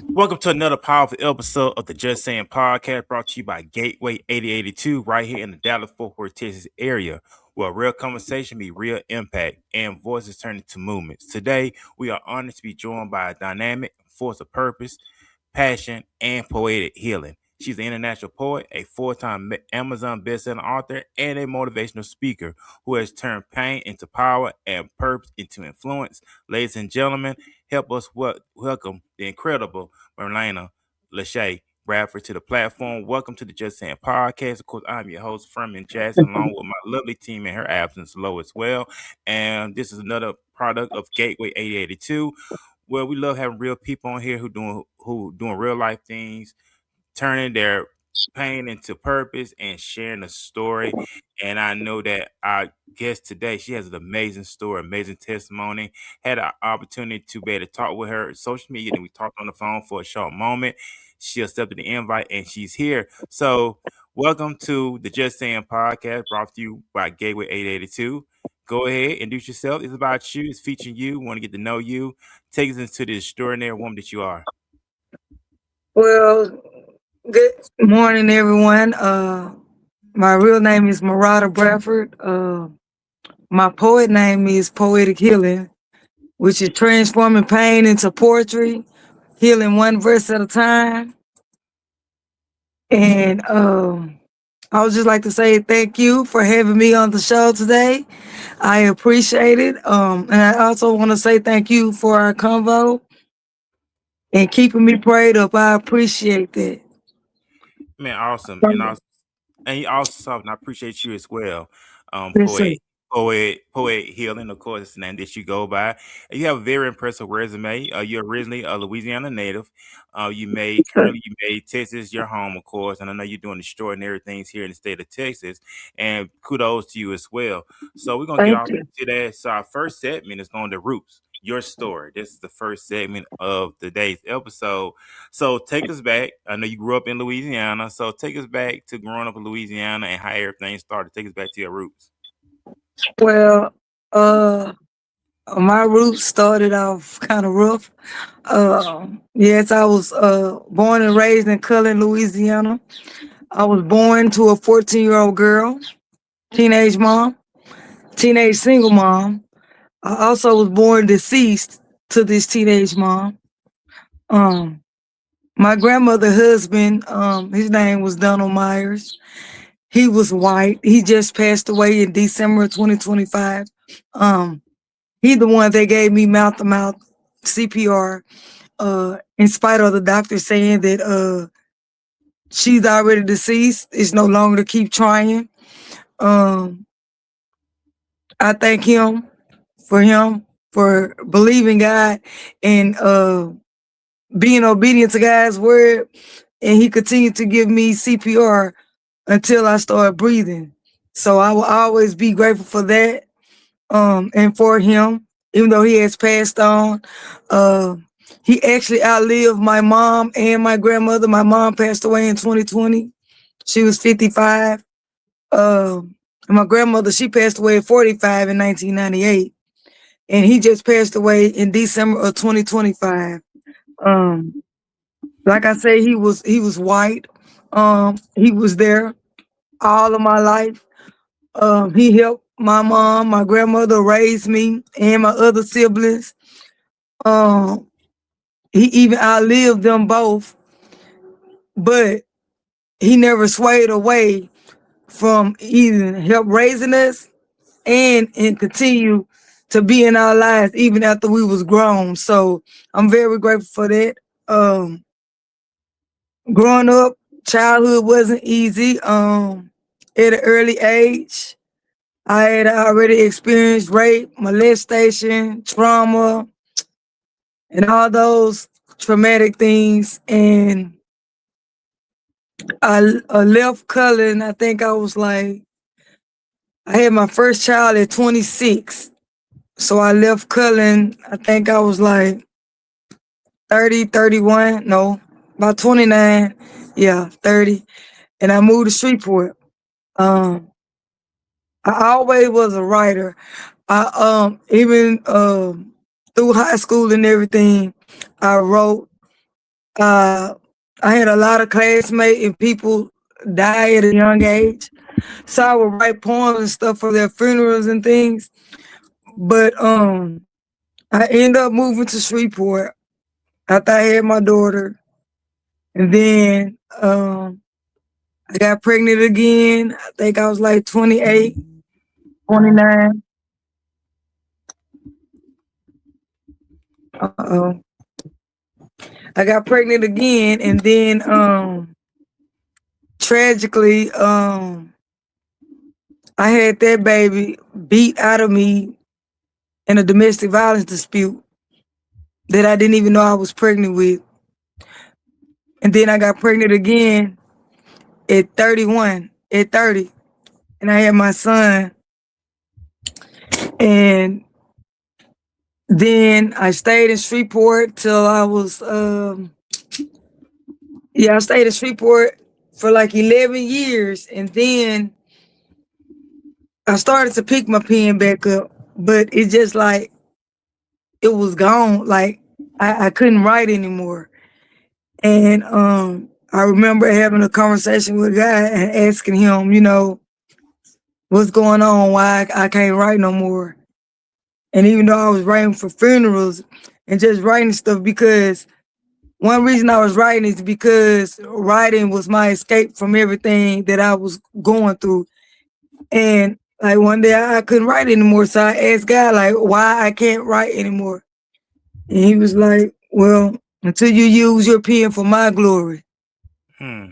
Welcome to another powerful episode of the Just Saying Podcast, brought to you by Gateway 8082, right here in the Dallas Fort Worth, Texas area, where real conversation meet real impact and voices turn into movements. Today, we are honored to be joined by a dynamic force of purpose, passion, and poetic healing. She's an international poet, a full-time Amazon bestselling author, and a motivational speaker who has turned pain into power and purpose into influence. Ladies and gentlemen, help us welcome the incredible Marlena Lachey Bradford to the platform. Welcome to the Just Saying Podcast. Of course, I'm your host, Furman Jackson, along with my lovely team in her absence, Lo, as well. And this is another product of Gateway 8082, where we love having real people on here who doing real life things, turning their pain into purpose and sharing a story. And I know that our guest today, she has an amazing story, amazing testimony. Had an opportunity to be able to talk with her on social media, and we talked on the phone for a short moment. She accepted the invite and she's here. So, welcome to the Just Saying Podcast, brought to you by Gateway 882. Go ahead, introduce yourself. It's about you, it's featuring you. We want to get to know you. Take us into the extraordinary woman that you are. Well, good morning, everyone. My real name is Mirada Bradford. My poet name is Poetic Healing, which is transforming pain into poetry, healing one verse at a time. And I would just like to say thank you for having me on the show today. I appreciate it. And I also want to say thank you for our convo and keeping me prayed up. I appreciate that. Man, awesome. And he also, and I appreciate you as well, Yes, sir. poet healing, of course, is the name that you go by. And you have a very impressive resume. You're originally a Louisiana native. You made Texas your home, of course, and I know you're doing extraordinary things here in the state of Texas. And kudos to you as well. So we're gonna get Thank off you. into that. So our first segment is going to roots. Your story. This is the first segment of today's episode. So take us back. I know you grew up in Louisiana. So take us back to growing up in Louisiana and how everything started. Take us back to your roots. Well, uh, my roots started off kind of rough. Yes, I was born and raised in Cullen, Louisiana. I was born to a 14-year-old girl, teenage mom, teenage single mom. I also was born deceased to this teenage mom. Um, my grandmother husband, his name was Donald Myers. He was white. He just passed away in December of 2025. Um, he the one that gave me mouth to mouth CPR. In spite of the doctor saying that she's already deceased, it's no longer to keep trying. Um, I thank him for believing God and being obedient to God's word, and he continued to give me CPR until I started breathing. So I will always be grateful for that, and for him, even though he has passed on. Uh, he actually outlived my mom and my grandmother. My mom passed away in 2020. She was 55. And my grandmother, she passed away at 45 in 1998. And he just passed away in December of 2025. Um, like I say, he was white. He was there all of my life. He helped my mom, my grandmother raise me and my other siblings. Um, he even outlived them both, but he never swayed away from even help raising us and continue to be in our lives even after we was grown. So I'm very grateful for that. Um, growing up, childhood wasn't easy. At an early age, I had already experienced rape, molestation, trauma, and all those traumatic things. And I left Cullen. I think I was like, I had my first child at 26. So I left Cullen. I think I was like 30, 31. No, about 29. Yeah, 30. And I moved to Shreveport. Um, I always was a writer. I even through high school and everything, I wrote. Uh, I had a lot of classmates and people die at a young age. So I would write poems and stuff for their funerals and things. But I ended up moving to Shreveport after I had my daughter. And then I got pregnant again. I think I was like 28, 29. Uh-oh. I got pregnant again, and then tragically, I had that baby beat out of me in a domestic violence dispute that I didn't even know I was pregnant with. And then I got pregnant again at 31, at 30. And I had my son. And then I stayed in Shreveport till I was, I stayed in Shreveport for like 11 years. And then I started to pick my pen back up, but it just like, it was gone. Like I couldn't write anymore. And I remember having a conversation with a guy and asking him, what's going on, why I can't write no more. And even though I was writing for funerals and just writing stuff, because one reason I was writing is because writing was my escape from everything that I was going through. And like one day I couldn't write anymore. So I asked God like why I can't write anymore. And he was like, well, until you use your pen for my glory, Hmm.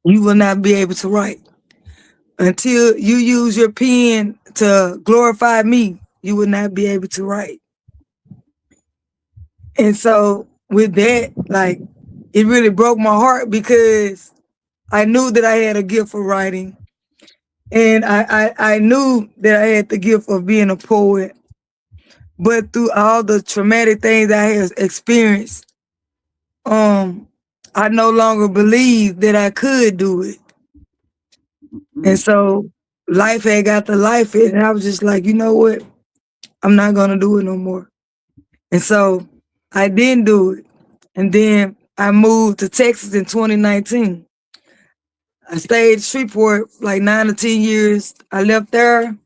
you will not be able to write. Until you use your pen to glorify me, you will not be able to write. And so with that, like it really broke my heart because I knew that I had a gift for writing. And I knew that I had the gift of being a poet. But through all the traumatic things I have experienced, um, I no longer believed that I could do it. And so life had got to life it, and I was just like, you know what? I'm not gonna do it no more. And so I didn't do it. And then I moved to Texas in 2019. I stayed in Shreveport like 9 to 10 years. I left there.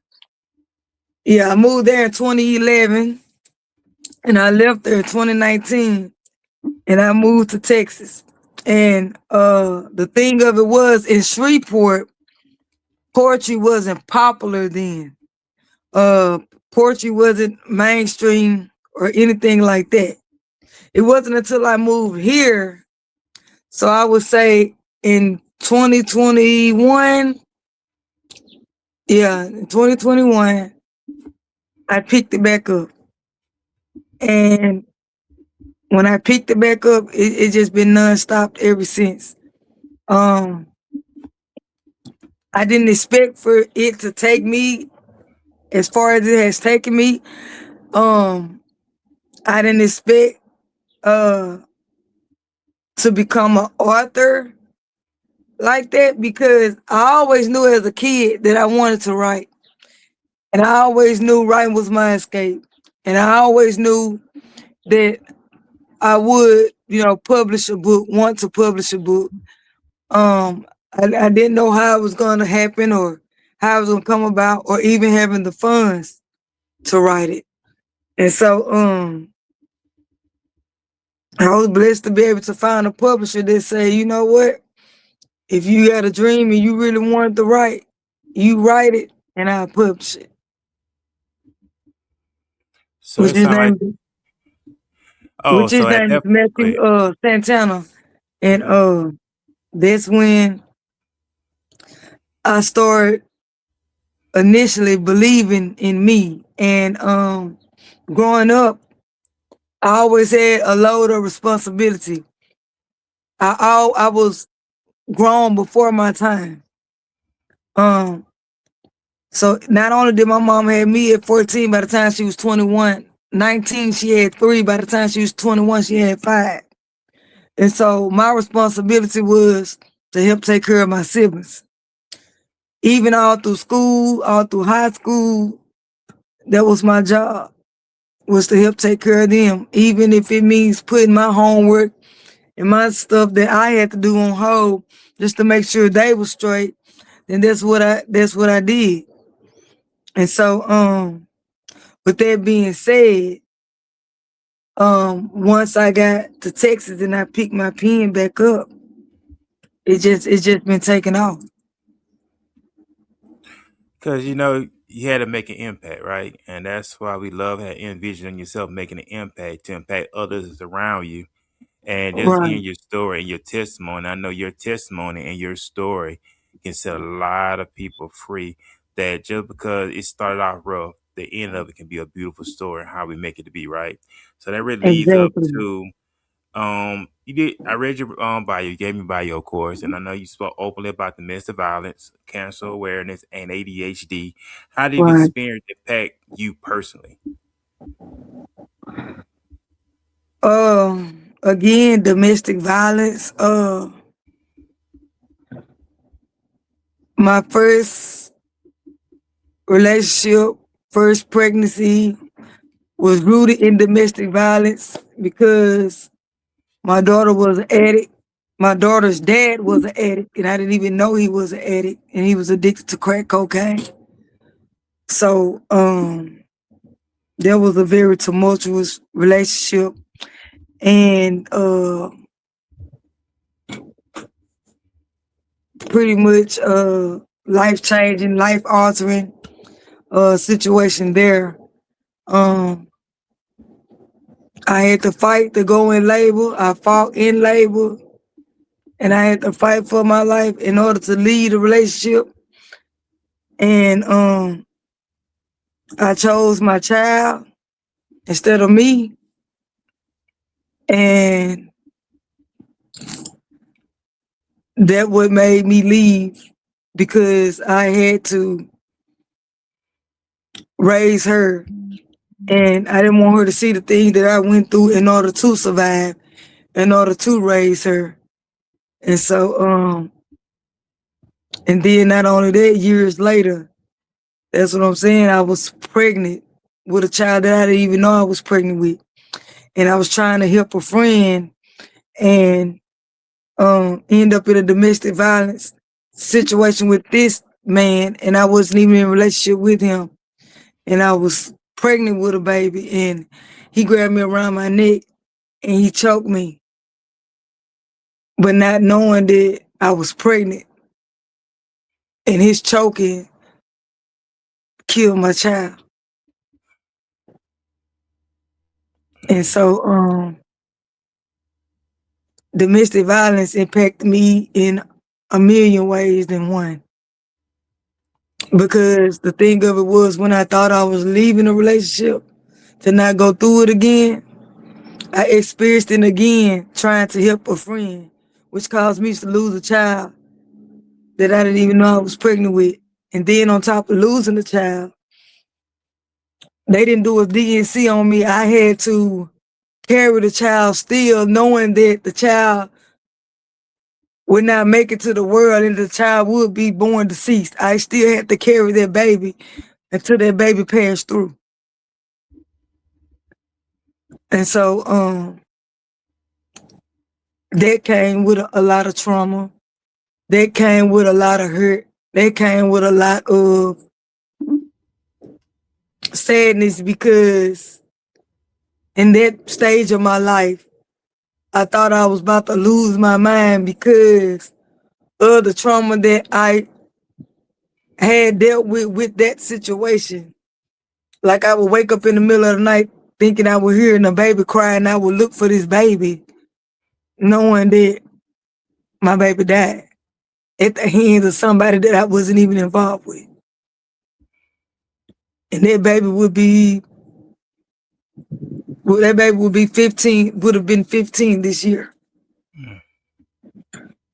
Yeah, I moved there in 2011 and I left there in 2019 and I moved to Texas. And the thing of it was in Shreveport, poetry wasn't popular then. Uh Poetry wasn't mainstream or anything like that. It wasn't until I moved here. So I would say in 2021, in 2021, I picked it back up. And when I picked it back up, it just been nonstop ever since. Um, I didn't expect for it to take me as far as it has taken me. Um, I didn't expect uh to become an author like that because I always knew as a kid that I wanted to write. And I always knew writing was my escape. And I always knew that I would, publish a book, want to publish a book. I didn't know how it was going to happen or how it was going to come about or even having the funds to write it. And so I was blessed to be able to find a publisher that say, you know what, if you had a dream and you really wanted to write, you write it and I'll publish it. So Which it his sounds like, name is oh, which his so at name is that, go Matthew ahead. Santana. And Hmm. that's when I started initially believing in me. And growing up, I always had a load of responsibility. I was grown before my time. Um, so not only did my mom have me at 14 by the time she was 21, 19 she had three, by the time she was 21 she had five. And so my responsibility was to help take care of my siblings. Even all through school, all through high school, that was my job, was to help take care of them, even if it means putting my homework and my stuff that I had to do on hold just to make sure they were straight, then that's what I did. And so with that being said, once I got to Texas and I picked my pen back up, it's just been taken off. Because you had to make an impact, right? And that's why we love having envisioning yourself making an impact to impact others around you. And just Right. hearing your story and your testimony, I know your testimony and your story can set a lot of people free. That just because it started off rough, the end of it can be a beautiful story and how we make it to be, right? So that really leads up Exactly. to you did. I read your bio. You gave me bio, of course, and I know you spoke openly about domestic violence, cancer awareness, and ADHD. How did the Right. experience impact you personally? Again, domestic violence. My first relationship, first pregnancy was rooted in domestic violence because my daughter was an addict. My daughter's dad was an addict, and I didn't even know he was an addict, and he was addicted to crack cocaine. So, there was a very tumultuous relationship, and pretty much life changing, life altering situation there. Um, I had to fight to go in labor. I fought in labor, and I had to fight for my life in order to lead a relationship. And I chose my child instead of me, and that what made me leave because I had to raise her, and I didn't want her to see the things that I went through in order to survive, in order to raise her. And so, and then not only that, years later, that's what I'm saying. I was pregnant with a child that I didn't even know I was pregnant with, and I was trying to help a friend, and end up in a domestic violence situation with this man, and I wasn't even in a relationship with him, and I was pregnant with a baby, and he grabbed me around my neck and he choked me, but not knowing that I was pregnant, and his choking killed my child. And so domestic violence impacted me in a million ways than one. Because the thing of it was, when I thought I was leaving a relationship to not go through it again, I experienced it again trying to help a friend, which caused me to lose a child that I didn't even know I was pregnant with. And then on top of losing the child, they didn't do a DNC on me. I had to carry the child still, knowing that the child would not make it to the world and the child would be born deceased. I still had to carry that baby until that baby passed through. And so that came with a lot of trauma. That came with a lot of hurt. That came with a lot of sadness because in that stage of my life, I thought I was about to lose my mind because of the trauma that I had dealt with that situation. Like I would wake up in the middle of the night thinking I would hear a baby cry, and I would look for this baby, knowing that my baby died at the hands of somebody that I wasn't even involved with. And that baby would be, well, that baby would be 15, would have been 15 this year. Mm.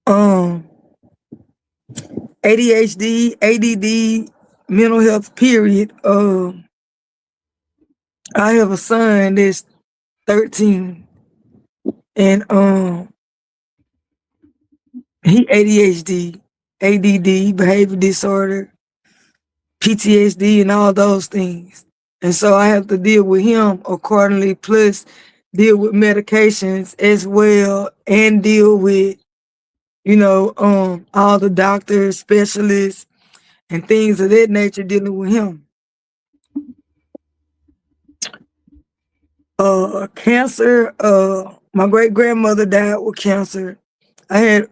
Um, ADHD, ADD, mental health, period. I have a son that's 13, and he ADHD, ADD, behavior disorder, PTSD, and all those things. And so I have to deal with him accordingly. Plus, deal with medications as well and deal with, all the doctors, specialists, and things of that nature dealing with him. Cancer, my great grandmother died with cancer. I had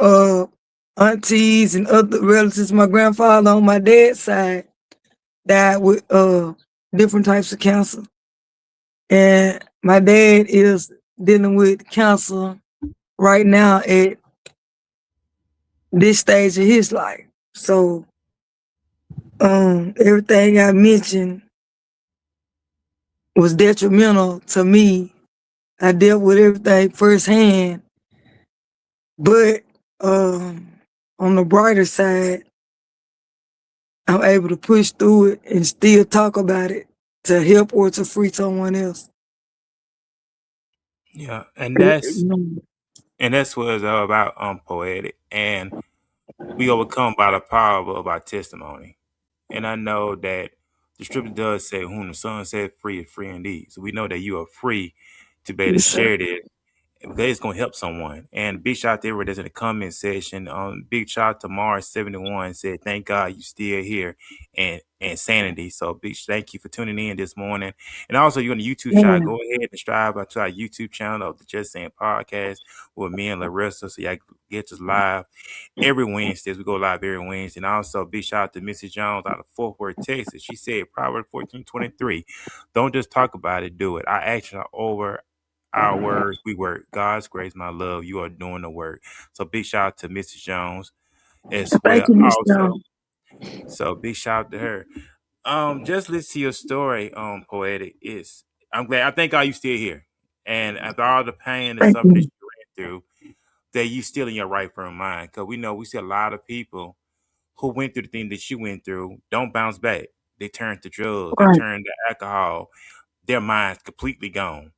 aunties and other relatives. My grandfather on my dad's side died with different types of cancer. And my dad is dealing with cancer right now at this stage of his life. So everything I mentioned was detrimental to me. I dealt with everything firsthand, but on the brighter side, I'm able to push through it and still talk about it to help or to free someone else. Yeah, and that's Mhm. and that's what it's all about, poetic. And we overcome by the power of our testimony. And I know that the scripture does say, "Whom the Son set free is free indeed." So we know that you are free to be able to Yes, sir. share this because it's going to help someone. And big shout out to everyone that's in the comment section. Big shout out to Mars71 said, "Thank God you still here and sanity." So big thank you for tuning in this morning. And also, you're on the YouTube channel. Man, Go ahead and subscribe to our YouTube channel of the Just Saying Podcast with me and Larissa, so y'all get us live every Wednesday. We go live every Wednesday. And also, big shout out to Mrs. Jones out of Fort Worth, Texas. She said, Proverbs 14:23, don't just talk about it, do it. Our actions are over our words. We work. God's grace, my love, you are doing the work. So, big shout out to Mrs. Jones as thank well. you, Miss Also, Jones. so big shout out to her. Just listen to your story, poetic. Is I'm glad. I think all you still here, and after all the pain and Thank suffering that you. you ran through, that you still in your right frame of mind. Because we know we see a lot of people who went through the thing that you went through don't bounce back. They turn to drugs, they Right. turn to alcohol, their mind's completely gone.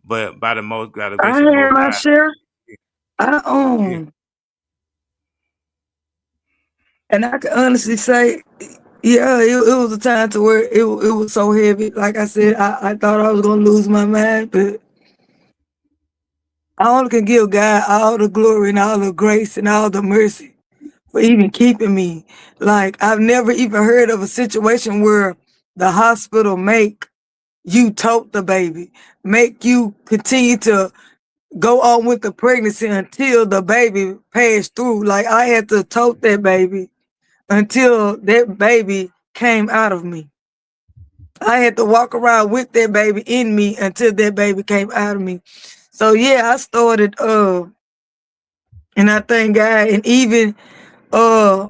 But by the I grace of the had Most my High, share. I yeah, and I can honestly say, yeah, it was a time to where it was so heavy. Like I said, I thought I was gonna lose my mind, but I only can give God all the glory and all the grace and all the mercy for even keeping me. Like I've never even heard of a situation where the hospital make you tote the baby, make you continue to go on with the pregnancy until the baby passed through. Like I had to tote that baby until that baby came out of me. I had to walk around with that baby in me until that baby came out of me. So yeah, I started and I thank God. And even uh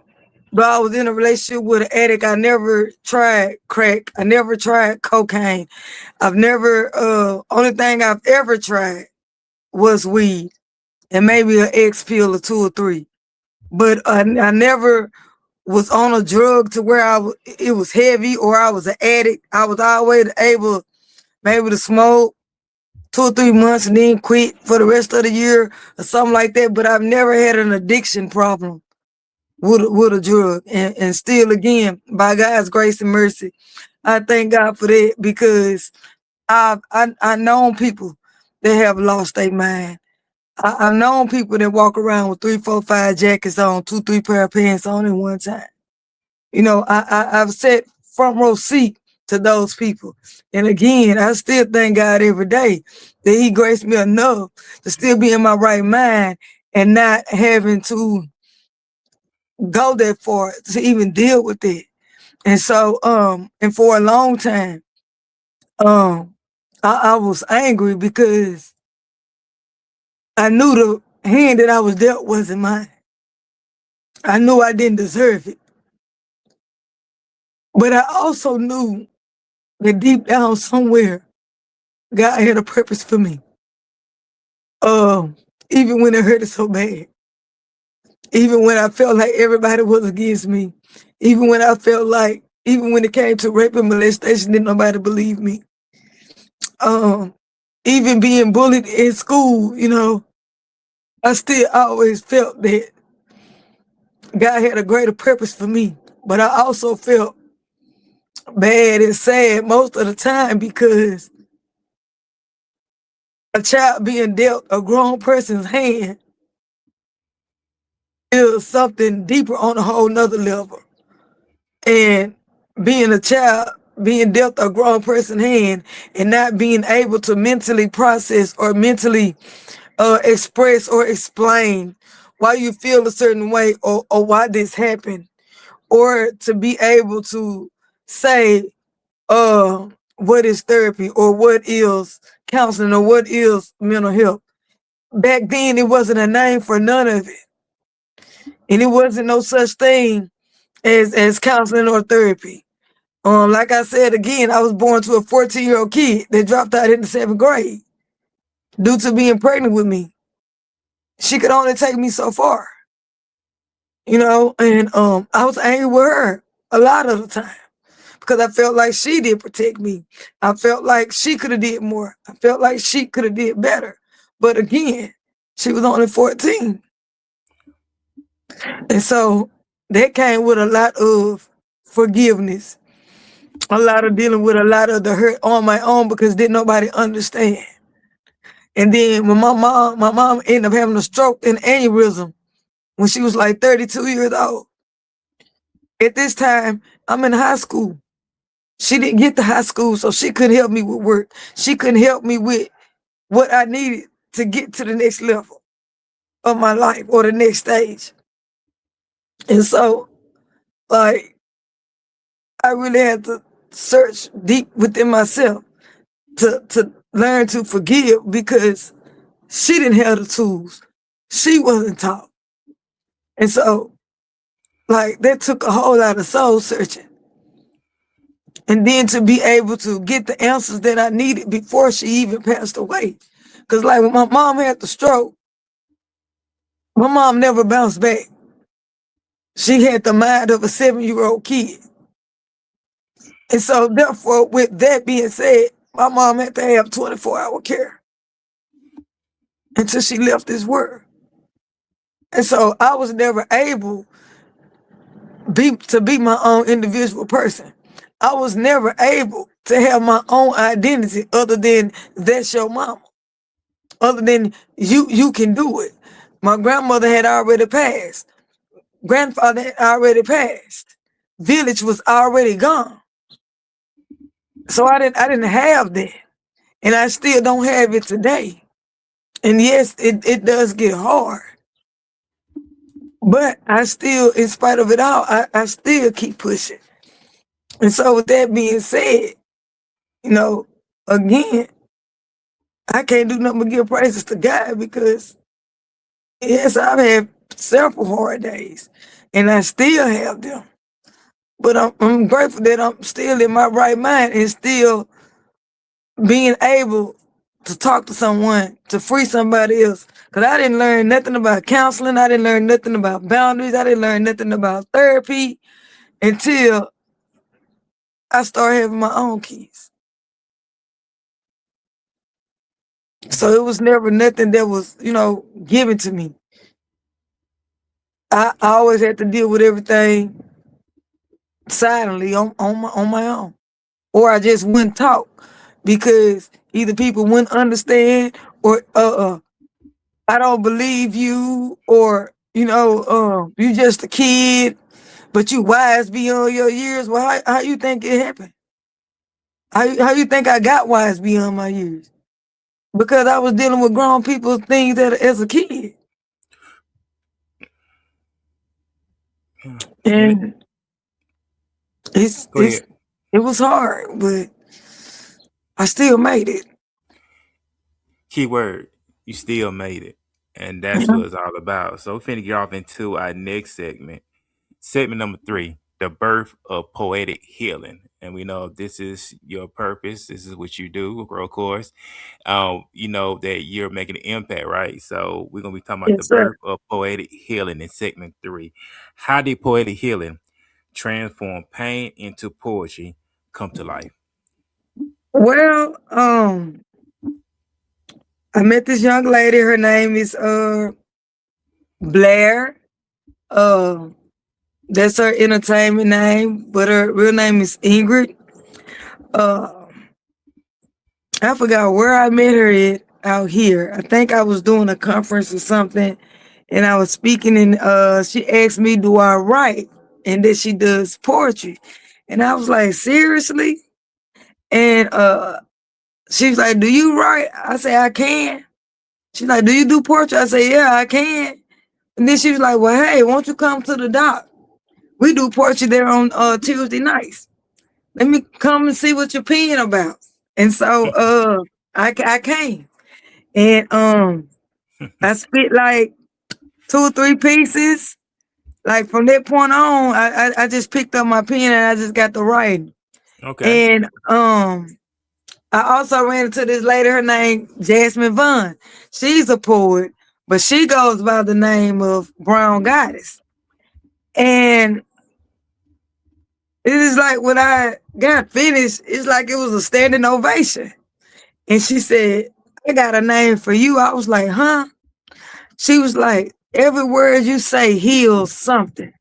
but I was in a relationship with an addict. I never tried crack. I never tried cocaine. I've never only thing I've ever tried was weed and maybe an X pill or two or three. But I never was on a drug to where it was heavy or I was an addict. I was always able maybe to smoke 2 or 3 months and then quit for the rest of the year or something like that. But I've never had an addiction problem with a drug. And still again, by God's grace and mercy, I thank God for that because I known people that have lost their mind. I've known people that walk around with 3, 4, 5 jackets on, 2, 3 pair of pants on at one time. I've sat front row seat to those people. And again, I still thank God every day that He graced me enough to still be in my right mind and not having to go that far to even deal with it. And so, and for a long time, um, I was angry because I knew the hand that I was dealt wasn't mine. I knew I didn't deserve it. But I also knew that deep down somewhere, God had a purpose for me. Um, Even when it hurted so bad, even when I felt like everybody was against me, even when I felt like, even when it came to rape and molestation, didn't nobody believe me. Um, Even being bullied in school, I still always felt that God had a greater purpose for me. But I also felt bad and sad most of the time because a child being dealt a grown person's hand is something deeper on a whole nother level. And being a child being dealt a grown person's hand and not being able to mentally process or mentally express or explain why you feel a certain way, or why this happened, or to be able to say uh what is therapy or what is counseling or what is mental health. Back then it wasn't a name for none of it. And it wasn't no such thing as counseling or therapy. Like I said again, I was born to a 14-year-old kid that dropped out in the 7th grade due to being pregnant with me. She could only take me so far, and I was angry with her a lot of the time because I felt like she didn't protect me. I felt like she could have did more. I felt like she could have did better. But again, she was only 14. And so that came with a lot of forgiveness, a lot of dealing with a lot of the hurt on my own because didn't nobody understand. And then when my mom ended up having a stroke and aneurysm when she was like 32 years old. At this time, I'm in high school. She didn't get to high school, so she couldn't help me with work. She couldn't help me with what I needed to get to the next level of my life or the next stage. And so, like, I really had to search deep within myself to learn to forgive because she didn't have the tools. She wasn't taught. And so, like, that took a whole lot of soul searching. And then to be able to get the answers that I needed before she even passed away. Because, like, when my mom had the stroke, my mom never bounced back. She had the mind of a 7-year-old kid. And so, therefore, with that being said, my mom had to have 24-hour care until she left this world. And so I was never able to be my own individual person. I was never able to have my own identity other than that's your mama. Other than you can do it. My grandmother had already passed. Grandfather had already passed. Village was already gone. So I didn't have that. And I still don't have it today. And yes, it does get hard. But I still, in spite of it all, I still keep pushing. And so with that being said, you know, again, I can't do nothing but give praises to God because yes, I've had several hard days and I still have them. But I'm grateful that I'm still in my right mind and still being able to talk to someone, to free somebody else. Because I didn't learn nothing about counseling. I didn't learn nothing about boundaries. I didn't learn nothing about therapy until I started having my own kids. So it was never nothing that was, given to me. I always had to deal with everything silently on my own. Or I just wouldn't talk because either people wouldn't understand or I don't believe you, or you just a kid, but you wise beyond your years. Well, how you think it happened? How you think I got wise beyond my years? Because I was dealing with grown people's things as a kid, And and it's go it's ahead. it was hard, but I still made it. Key word, you still made it. And that's Yeah. what it's all about. So we're finna get off into our next segment. Segment number 3, the birth of poetic healing. And we know this is your purpose. This is what you do, of course. You know that you're making an impact, right? So we're gonna be talking about the Yes, sir. birth of poetic healing in segment 3. How did poetic healing transform pain into poetry come to life? Well, I met this young lady. Her name is Blair. Uh, that's her entertainment name, but her real name is Ingrid. Uh, I forgot where I met her at. out here. I think I was doing a conference or something, and I was speaking, and she asked me, "Do I write?" And then she does poetry, and I was like, "Seriously?" And she was like, "Do you write?" I say, "I can." She's like, "Do you do poetry?" I say, "Yeah, I can." And then she was like, "Well, hey, won't you come to the dock? We do poetry there on Tuesday nights. Let me come and see what you're peeing about." And so I came, and I spit like 2 or 3 pieces. Like from that point on, I just picked up my pen and I just got to writing. Okay. And I also ran into this lady, her name Jasmine Vaughn. She's a poet, but she goes by the name of Brown Goddess. And it is like when I got finished, it's like it was a standing ovation. And she said, "I got a name for you." I was like, "Huh?" She was like, "Every word you say heals something."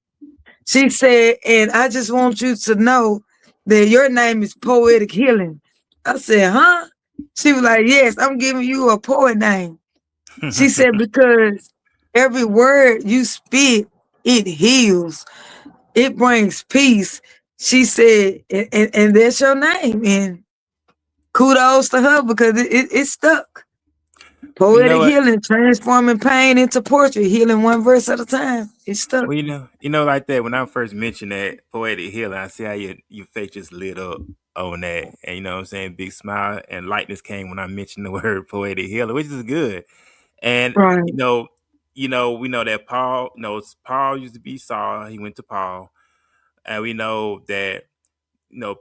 She said, "And I just want you to know that your name is Poetic Healing." I said, "Huh?" She was like, "Yes, I'm giving you a poet name." She said, "Because every word you spit, it heals, it brings peace." She said, and that's your name. And kudos to her because it stuck. You know Poetic what? healing, transforming pain into poetry, healing one verse at a time. It stuck. Well, like that. When I first mentioned that poetic healing, I see how your face just lit up on that, and you know what I'm saying, big smile and lightness came when I mentioned the word poetic healing, which is good. And Right, we know that Paul used to be Saul. He went to Paul, and we know that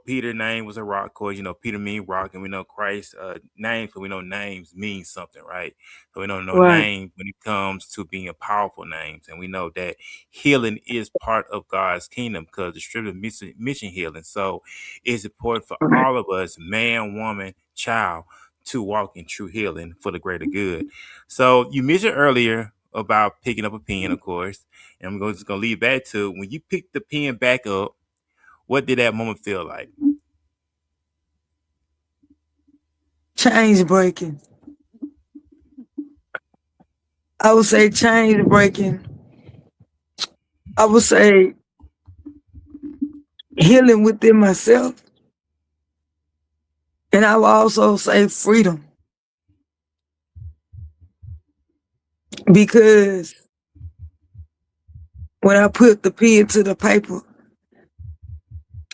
Peter's name was a rock. Of course, Peter mean rock, and we know Christ's name, so we know names mean something, right? So we don't know right, names when it comes to being powerful names, and we know that healing is part of God's kingdom because the scripture mission healing. So it's important for right. all of us, man, woman, child, to walk in true healing for the greater good. So you mentioned earlier about picking up a pen, of course, and just gonna leave back to when you pick the pen back up. What did that moment feel like? Change breaking. I would say change breaking. I would say healing within myself. And I would also say freedom because when I put the pen to the paper,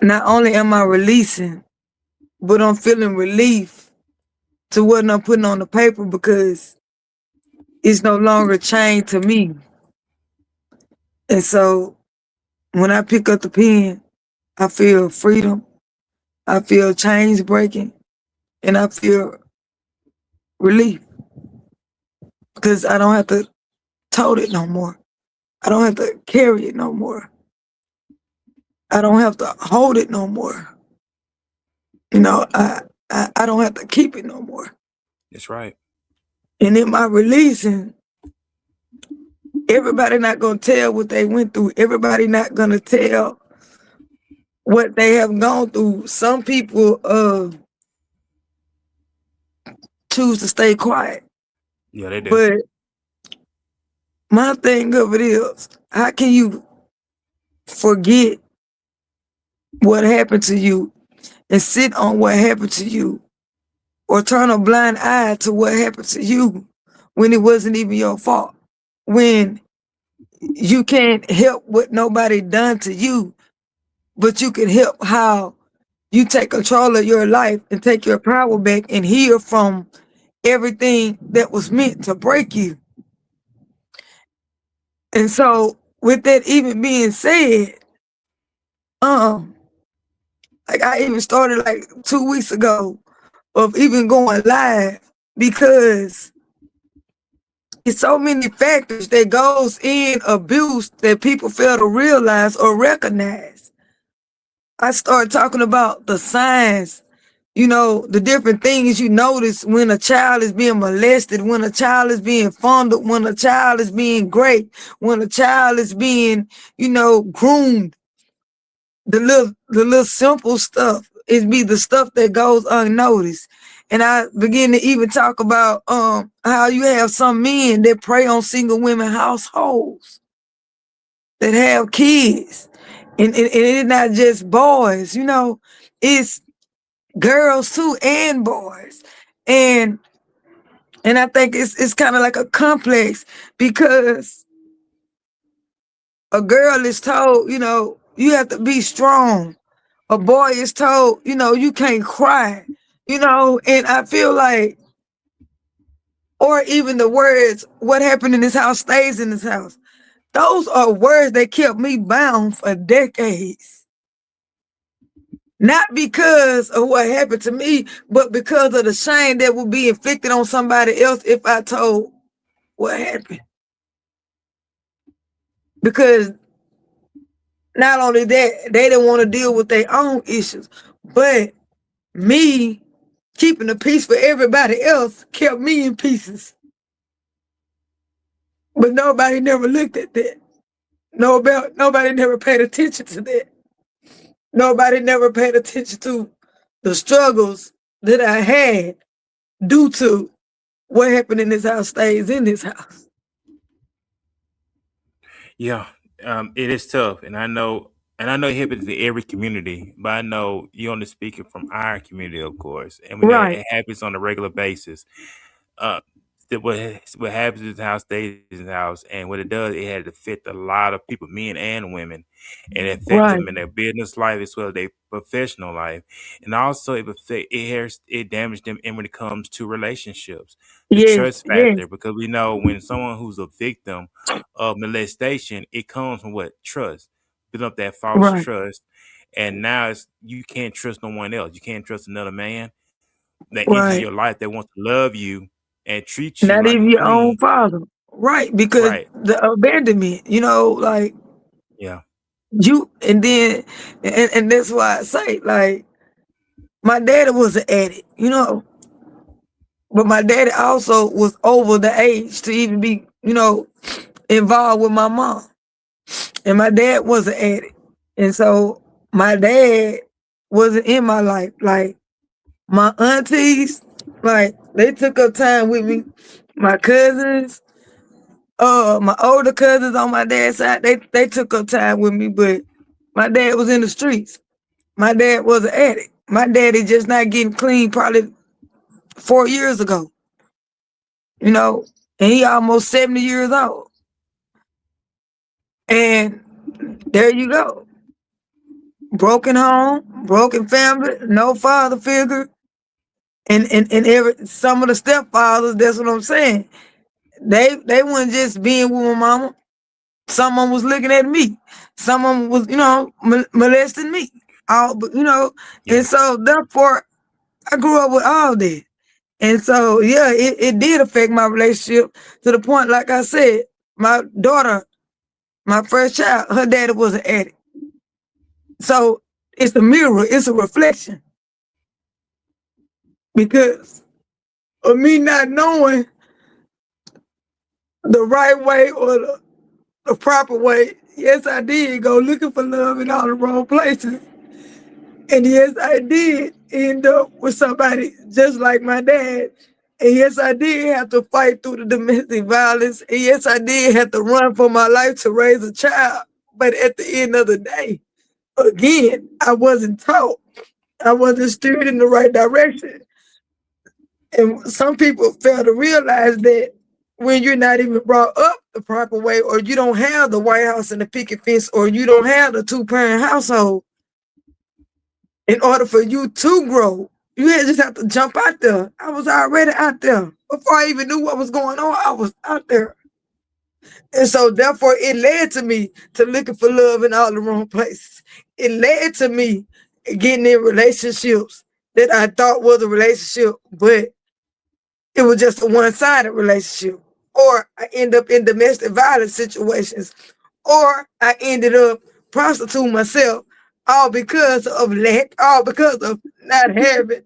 not only am I releasing, but I'm feeling relief to what I'm putting on the paper because it's no longer chained to me. And so when I pick up the pen, I feel freedom, I feel chains breaking, and I feel relief because I don't have to tote it no more. I don't have to carry it no more. I don't have to hold it no more. You know, I don't have to keep it no more. That's right. And in my releasing, everybody not gonna tell what they went through. Everybody not gonna tell what they have gone through. Some people choose to stay quiet. Yeah, they do. But my thing of it is, how can you forget what happened to you and sit on what happened to you or turn a blind eye to what happened to you when it wasn't even your fault? When you can't help what nobody done to you, but you can help how you take control of your life and take your power back and heal from everything that was meant to break you. And so, with that even being said, um, like I even started like 2 weeks ago of even going live because it's so many factors that goes in abuse that people fail to realize or recognize. I started talking about the signs, the different things you notice when a child is being molested, when a child is being fondled, when a child is being raped, when a child is being, groomed. The little simple stuff is be the stuff that goes unnoticed. And I begin to even talk about how you have some men that prey on single women households that have kids. And it's not just boys, it's girls too and boys. And I think it's kind of like a complex because a girl is told, you have to be strong. A boy is told, you can't cry, and I feel like, or even the words, what happened in this house stays in this house. Those are words that kept me bound for decades. Not because of what happened to me, but because of the shame that would be inflicted on somebody else if I told what happened. Because not only that, they didn't want to deal with their own issues, but me keeping the peace for everybody else kept me in pieces. But nobody never looked at that. Nobody never paid attention to that. Nobody never paid attention to the struggles that I had due to what happened in this house stays in this house. Yeah, it is tough, and I know it happens in every community, but I know you only speaking from our community, of course, and we know Right. it happens on a regular basis. Uh, what happens in the house stays in the house, and what it does, it had to affect a lot of people, men and women, and it affects Right. them in their business life as well as their professional life, and also it damaged them. And when it comes to relationships, the Yes. trust Yes. factor, because we know when someone who's a victim of molestation, it comes from what trust, build up that false Right. trust, and now you can't trust no one else. You can't trust another man that enters your Right. life that wants to love you and treat you Not like a even your own queen. father. Right. Because Right. the abandonment, like Yeah. you, and then, and that's why I say, like, my daddy was an addict, but my daddy also was over the age to even be, involved with my mom. And my dad was an addict. And so my dad wasn't in my life. Like my aunties, like they took up time with me. My cousins, my older cousins on my dad's side, they took up time with me, but my dad was in the streets. My dad was an addict. My daddy just not getting clean probably 4 years ago, you know, and he almost 70 years old. And there you go. Broken home, broken family, no father figure. And every some of the stepfathers, that's what I'm saying. They weren't just being with my mama. Someone was looking at me. Someone was, molesting me. All but Yeah. and so therefore I grew up with all that. And so yeah, it did affect my relationship to the point, like I said, my daughter, my first child, her daddy was an addict. So it's a mirror, it's a reflection because of me not knowing the right way or the proper way. Yes, I did go looking for love in all the wrong places. And yes, I did end up with somebody just like my dad. And yes, I did have to fight through the domestic violence. And yes, I did have to run for my life to raise a child. But at the end of the day, again, I wasn't taught. I wasn't steered in the right direction. And some people fail to realize that when you're not even brought up the proper way, or you don't have the White House and the picket fence, or you don't have the two-parent household, in order for you to grow, you just have to jump out there. I was already out there. Before I even knew what was going on, I was out there. And so therefore it led to me to looking for love in all the wrong places. It led to me getting in relationships that I thought was a relationship, but it was just a one-sided relationship. Or I end up in domestic violence situations. Or I ended up prostituting myself, all because of lack, all because of not having,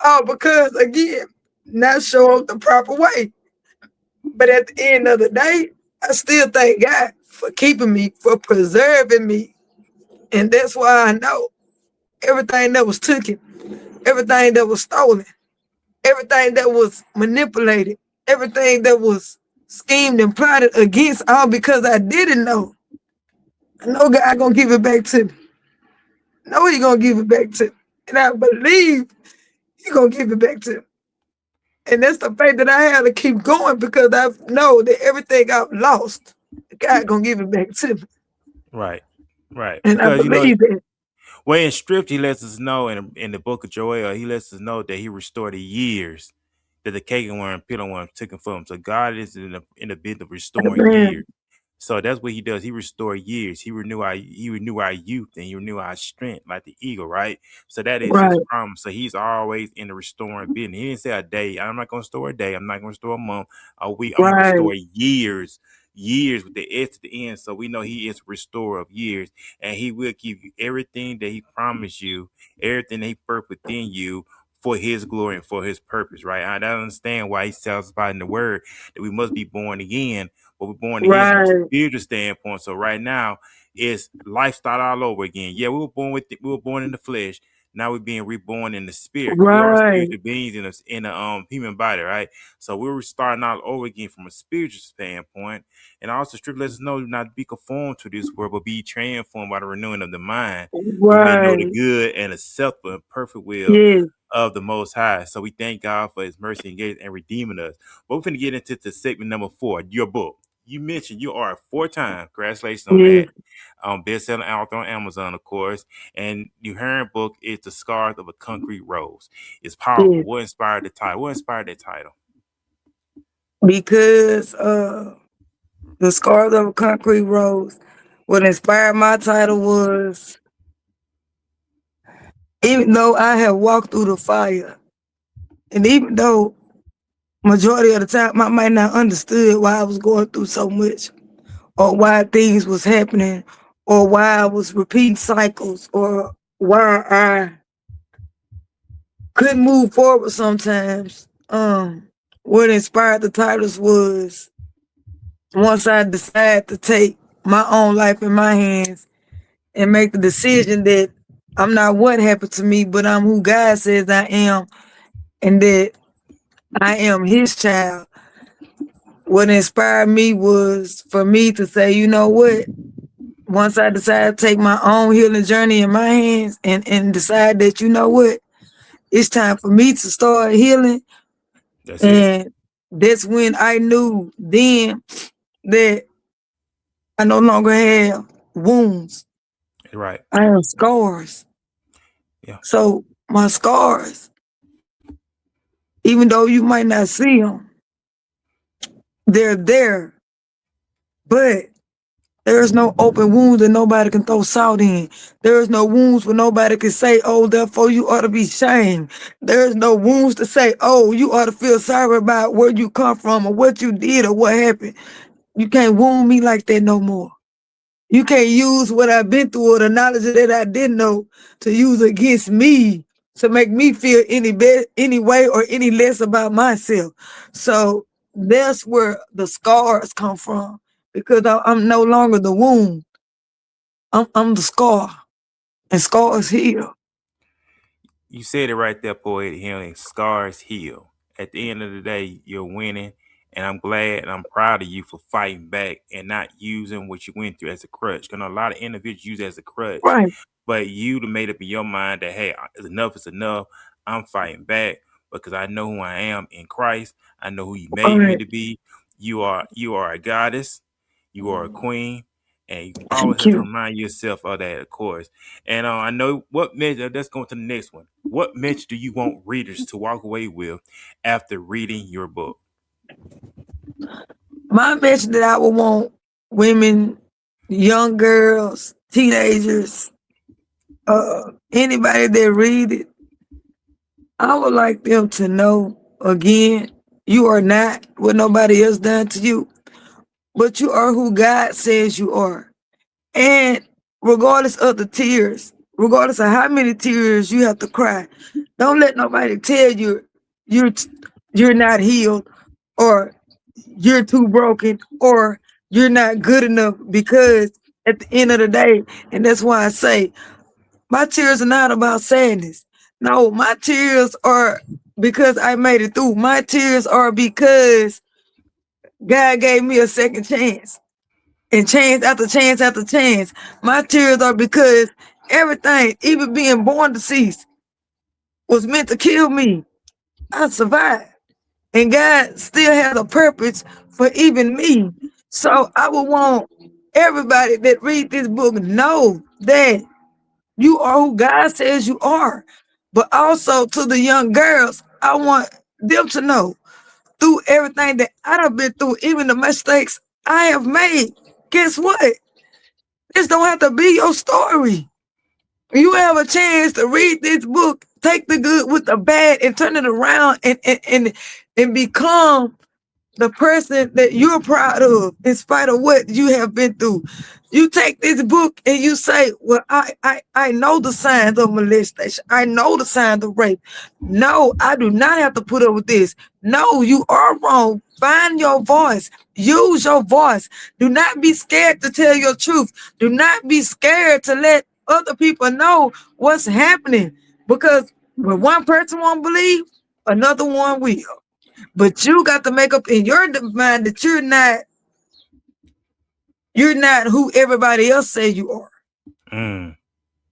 all because, again, not showing up the proper way. But at the end of the day, I still thank God for keeping me, for preserving me. And that's why I know everything that was taken, everything that was stolen, everything that was manipulated, everything that was schemed and plotted against, all because I didn't know. I know God gonna give it back to me. I know He gonna give it back to me, and I believe He gonna give it back to me. And that's the faith that I have to keep going because I know that everything I've lost, God gonna give it back to me, Right. Right. and I Because believe that. well, in script, he lets us know in the book of Joel, he lets us know that he restored the years that the cake worm, pillow worm took from him. So God is in the bit of restoring Amen. years. So that's what he does. He restores years. He renew our youth and he renew our strength like the eagle, right? So that is his Right, promise. So he's always in the restoring business. He didn't say a day. I'm not gonna restore a day. I'm not gonna restore a month, a week. I'm gonna right, restore years, years with the S to the end. So we know he is a restorer of years, and he will give you everything that he promised you, everything that he birthed within you for his glory and for his purpose, right? I don't understand why he tells us about in the word that we must be born again, but we're born again from a right, spiritual standpoint. So right now, it's lifestyle all over again. Yeah, we were born in the flesh. Now we're being reborn in the spirit because we are right, spiritual beings in a human body, right? So we were starting all over again from a spiritual standpoint, and also scripture lets us know not to be conformed to this world, but be transformed by the renewing of the mind. We may know the right. good and acceptable and perfect will Yes, of the Most High. So we thank God for His mercy and grace and redeeming us. But we're going to get into the segment number 4, your book. You mentioned you are a 4-time, congratulations on yes, that, best-selling author on Amazon, of course. And your current book is The Scars of a Concrete Rose. It's powerful. yes. What inspired the title? What inspired that title? Because the scars of a concrete rose. What inspired my title was, even though I have walked through the fire, and even though majority of the time I might not understood why I was going through so much, or why things was happening, or why I was repeating cycles, or why I couldn't move forward sometimes. What inspired the titles was once I decided to take my own life in my hands and make the decision that I'm not what happened to me, but I'm who God says I am, and that I am His child. What inspired me was for me to say, you know what? Once I decided to take my own healing journey in my hands and decide that, you know what? It's time for me to start healing. That's it. And that's when I knew then that I no longer have wounds. Right. I have scars. Yeah. So my scars, even though you might not see them, they're there. But there's no open wounds that nobody can throw salt in. There's no wounds where nobody can say, oh, therefore you ought to be shamed. There's no wounds to say, oh, you ought to feel sorry about where you come from or what you did or what happened. You can't wound me like that no more. You can't use what I've been through or the knowledge that I didn't know to use against me to make me feel any way or any less about myself. So that's where the scars come from because I'm no longer the wound. I'm the scar, and scars heal. You said it right there, poetic healing. Scars heal. At the end of the day, you're winning, and I'm glad and I'm proud of you for fighting back and not using what you went through as a crutch. Because a lot of individuals use it as a crutch, Right, but you made up in your mind that hey, enough is enough. I'm fighting back because I know who I am in Christ. I know who you made me right. to be. You are a goddess. You are a queen, and you always Thank have to you. remind yourself of that, of course. And I know what message. Let's go to the next one. What message do you want readers to walk away with after reading your book? My message that I would want women, young girls, teenagers, anybody that read it, I would like them to know again, you are not what nobody else done to you, but you are who God says you are. And regardless of the tears, regardless of how many tears you have to cry, don't let nobody tell you you're you're not healed or you're too broken or you're not good enough because at the end of the day, and that's why I say my tears are not about sadness. No, my tears are because I made it through. My tears are because God gave me a second chance and chance after chance after chance. My tears are because everything, even being born deceased, was meant to kill me. I survived. And God still has a purpose for even me. So I would want everybody that read this book know that you are who God says you are. But also to the young girls, I want them to know through everything that I have been through, even the mistakes I have made. Guess what? This don't have to be your story. You have a chance to read this book, take the good with the bad, and turn it around and become the person that you're proud of, in spite of what you have been through. You take this book and you say, well, I know the signs of molestation. I know the signs of rape. No, I do not have to put up with this. No, you are wrong. Find your voice. Use your voice. Do not be scared to tell your truth. Do not be scared to let other people know what's happening. Because when one person won't believe, another one will. But you got to make up in your mind that you're not who everybody else say you are. Mm.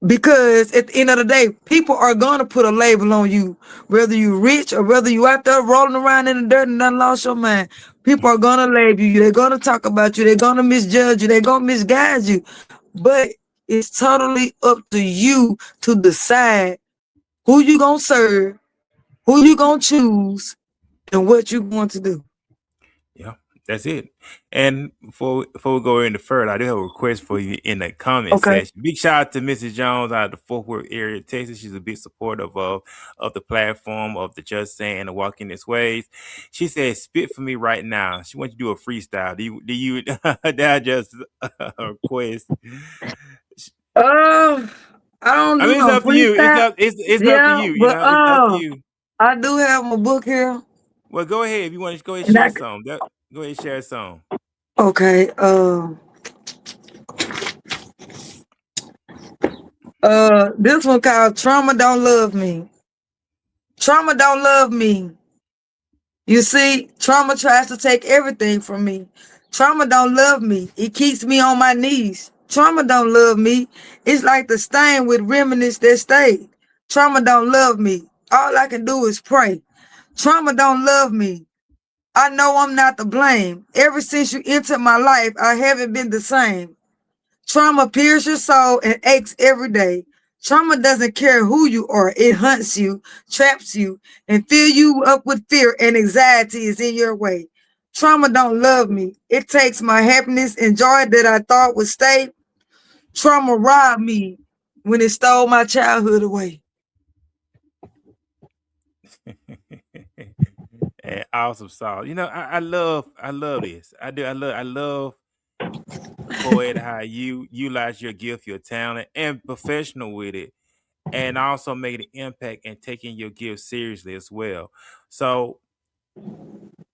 Because at the end of the day, people are gonna put a label on you, whether you rich or whether you out there rolling around in the dirt and done lost your mind. People are gonna label you. They're gonna talk about you. They're gonna misjudge you. They're gonna misguide you. But it's totally up to you to decide who you gonna serve, who you gonna choose, and what you going to do. Yeah, that's it. And before we go into further, I do have a request for you in the comment Okay. section. Big shout out to Mrs. Jones out of the Fort Worth area, Texas. She's a big supporter of the platform of the Just Saying and the Walk in Its Ways. She said, "Spit for me right now." She wants you to do a freestyle. Do you that just a request? Uh, I don't I do mean, it's no up to you. It's freestyle. up. It's up to Yeah, you. You but know, it's up to you. I do have my book here, Well, go ahead if you want to go ahead and and share some. Go ahead and share some. okay. This one called "Trauma Don't Love Me." Trauma don't love me. You see, trauma tries to take everything from me. Trauma don't love me. It keeps me on my knees. Trauma don't love me. It's like the stain with remnants that stayed. Trauma don't love me. All I can do is pray. Trauma don't love me. I know I'm not to blame. Ever since you entered my life, I haven't been the same. Trauma pierces your soul and aches every day. Trauma doesn't care who you are. It hunts you, traps you, and fill you up with fear and anxiety is in your way. Trauma don't love me. It takes my happiness and joy that I thought would stay. Trauma robbed me when it stole my childhood away. And awesome song. You know, I love this. I love poet how you utilize your gift, your talent, and professional with it, and also make an impact and taking your gift seriously as well. So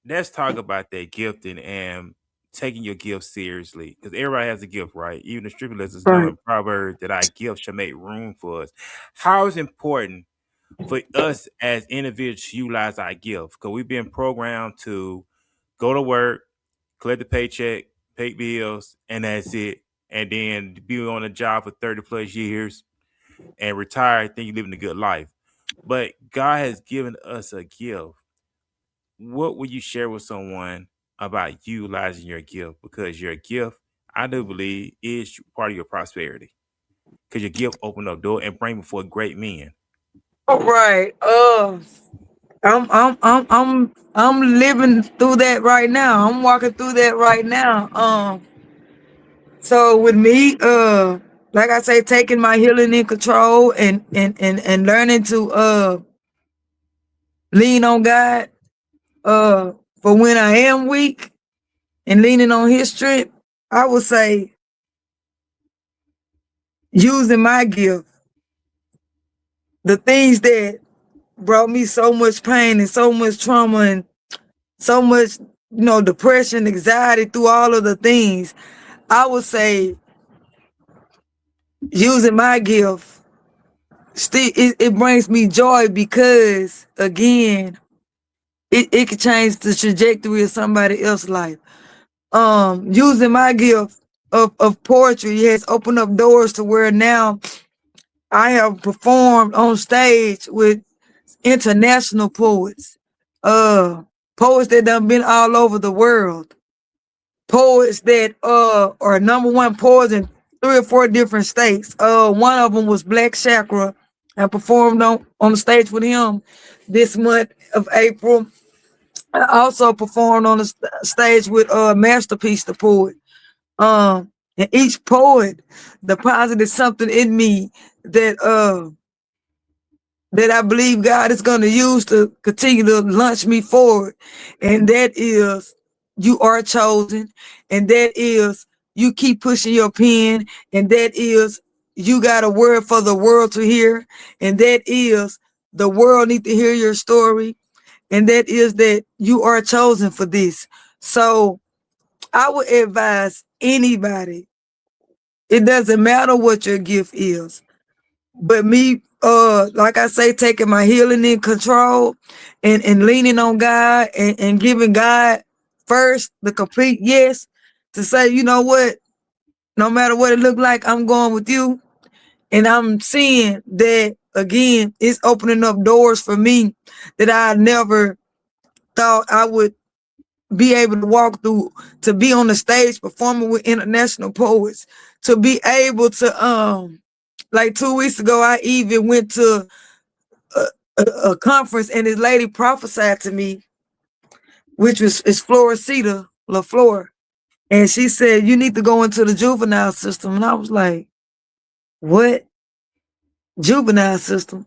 let's talk about that gifting and taking your gift seriously. Because everybody has a gift, right? Even the scripture lets us know Right. in Proverbs that our gift shall make room for us. How is important for us as individuals to utilize our gift? Because we've been programmed to go to work, collect the paycheck, pay bills, and that's it. And then be on a job for 30 plus years and retire, think you're living a good life. But God has given us a gift. What would you share with someone about utilizing your gift? Because your gift, I do believe, is part of your prosperity. Because your gift open up door and bring before great men. All right. I'm living through that right now. I'm walking through that right now. So with me, like I say, taking my healing in control and learning to lean on God uh for when I am weak and leaning on his strength, I would say using my gift, the things that brought me so much pain and so much trauma and so much, depression, anxiety through all of the things, I would say using my gift still it brings me joy because again, it can change the trajectory of somebody else's life. Using my gift of poetry has opened up doors to where now I have performed on stage with international poets, uh, poets that done been all over the world, poets that are number one poets in 3 or 4 different states. One of them was Black Chakra. I performed on the stage with him this month of April. I also performed on the stage with Masterpiece, the poet. And each poet deposited something in me that that I believe God is going to use to continue to launch me forward. And that is, you are chosen. And that is, you keep pushing your pen. And that is, you got a word for the world to hear. And that is, the world need to hear your story. And that is that you are chosen for this. So I would advise anybody, it doesn't matter what your gift is. But me, like I say, taking my healing in control and leaning on God and giving God first the complete yes to say, you know what, no matter what it look like, I'm going with you. And I'm seeing that again, it's opening up doors for me that I never thought I would be able to walk through, to be on the stage performing with international poets, to be able to like 2 weeks ago, I even went to a conference and this lady prophesied to me, which was is Floricida LaFleur. And she said, you need to go into the juvenile system. And I was like, what? Juvenile system?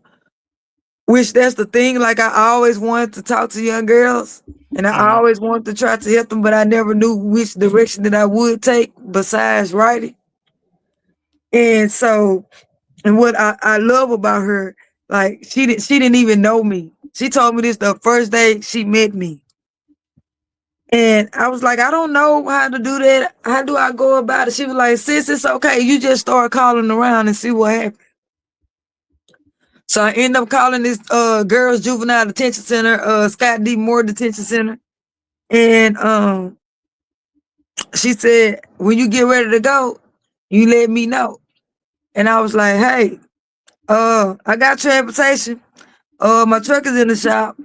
Which that's the thing. Like I always wanted to talk to young girls and I Mhm. always wanted to try to help them, but I never knew which direction that I would take besides writing. And so, and what I love about her, like she didn't even know me. She told me this the first day she met me. And I was like, I don't know how to do that. How do I go about it? She was like, sis, it's okay. You just start calling around and see what happens. So I end up calling this girls juvenile detention center, Scott D. Moore Detention Center. And she said, when you get ready to go, you let me know. And I was like, hey, I got transportation. My truck is in the shop,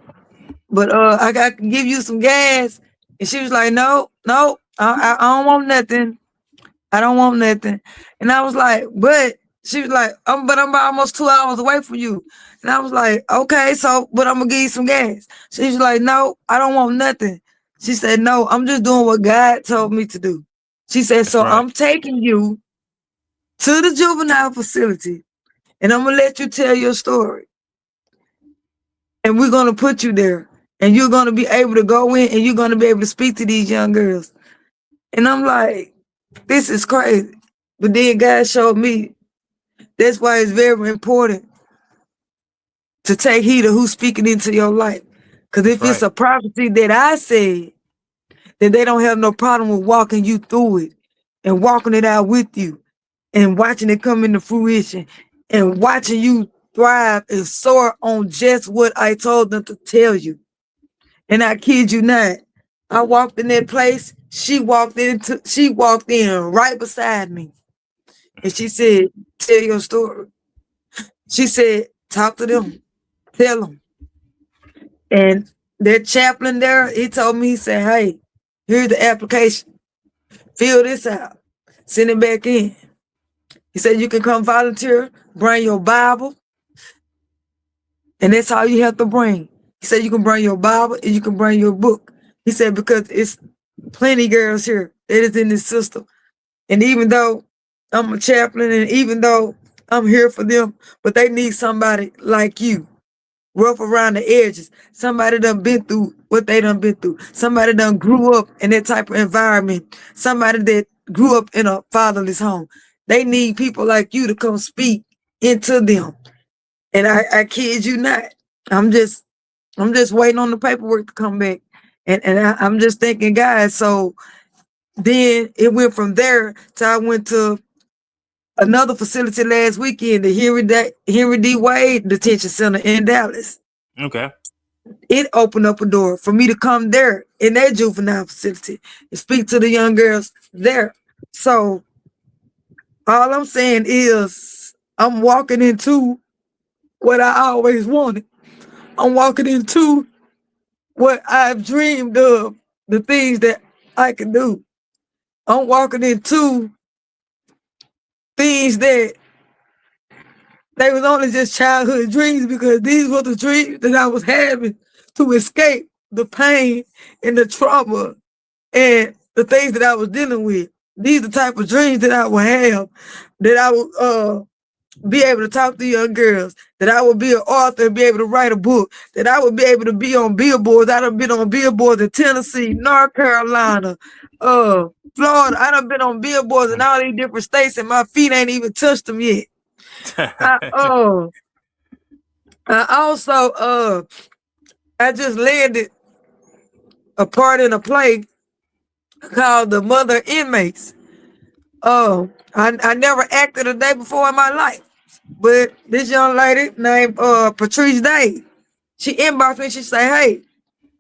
but I can give you some gas. And she was like, no, no, I don't want nothing. I don't want nothing. And I was like, but she was like, but I'm about almost 2 hours away from you. And I was like, okay, so, but I'm gonna give you some gas. She was like, no, I don't want nothing. She said, no, I'm just doing what God told me to do. She said, That's so right. I'm taking you to the juvenile facility and I'm gonna let you tell your story. And we're gonna put you there. And you're gonna be able to go in and you're gonna be able to speak to these young girls. And I'm like, this is crazy. But then God showed me that's why it's very important to take heed of who's speaking into your life. Because That's if it's right. a prophecy that I said, then they don't have no problem with walking you through it and walking it out with you and watching it come into fruition and watching you thrive and soar on just what I told them to tell you. And I kid you not, I walked in that place. She walked in right beside me. And she said, tell your story. She said, talk to them, tell them. And that chaplain there, he told me, he said, hey, here's the application. Fill this out. Send it back in. He said, you can come volunteer, bring your Bible, and that's all you have to bring. He said, you can bring your Bible and you can bring your book. He said, because it's plenty girls here that is in this system. And even though I'm a chaplain and even though I'm here for them, but they need somebody like you, rough around the edges. Somebody done been through what they done been through. Somebody done grew up in that type of environment. Somebody that grew up in a fatherless home. They need people like you to come speak into them. And I kid you not. I'm just I'm just waiting on the paperwork to come back. And I'm just thinking, guys, so then it went from there to I went to another facility last weekend, the Henry D. Wade Detention Center in Dallas. Okay. It opened up a door for me to come there in that juvenile facility and speak to the young girls there. So all I'm saying is I'm walking into what I always wanted. I'm walking into what I've dreamed of, the things that I can do. I'm walking into things that they was only just childhood dreams, because these were the dreams that I was having to escape the pain and the trauma and the things that I was dealing with. These are the type of dreams that I would have, that I would be able to talk to young girls, that I would be an author and be able to write a book, that I would be able to be on billboards. I done been on billboards in Tennessee, North Carolina, Florida. I done been on billboards in all these different states, and my feet ain't even touched them yet. I also I just landed a part in a play called The Mother Inmates. I never acted a day before in my life, but this young lady named Patrice Day, she inboxed me. She say, "Hey,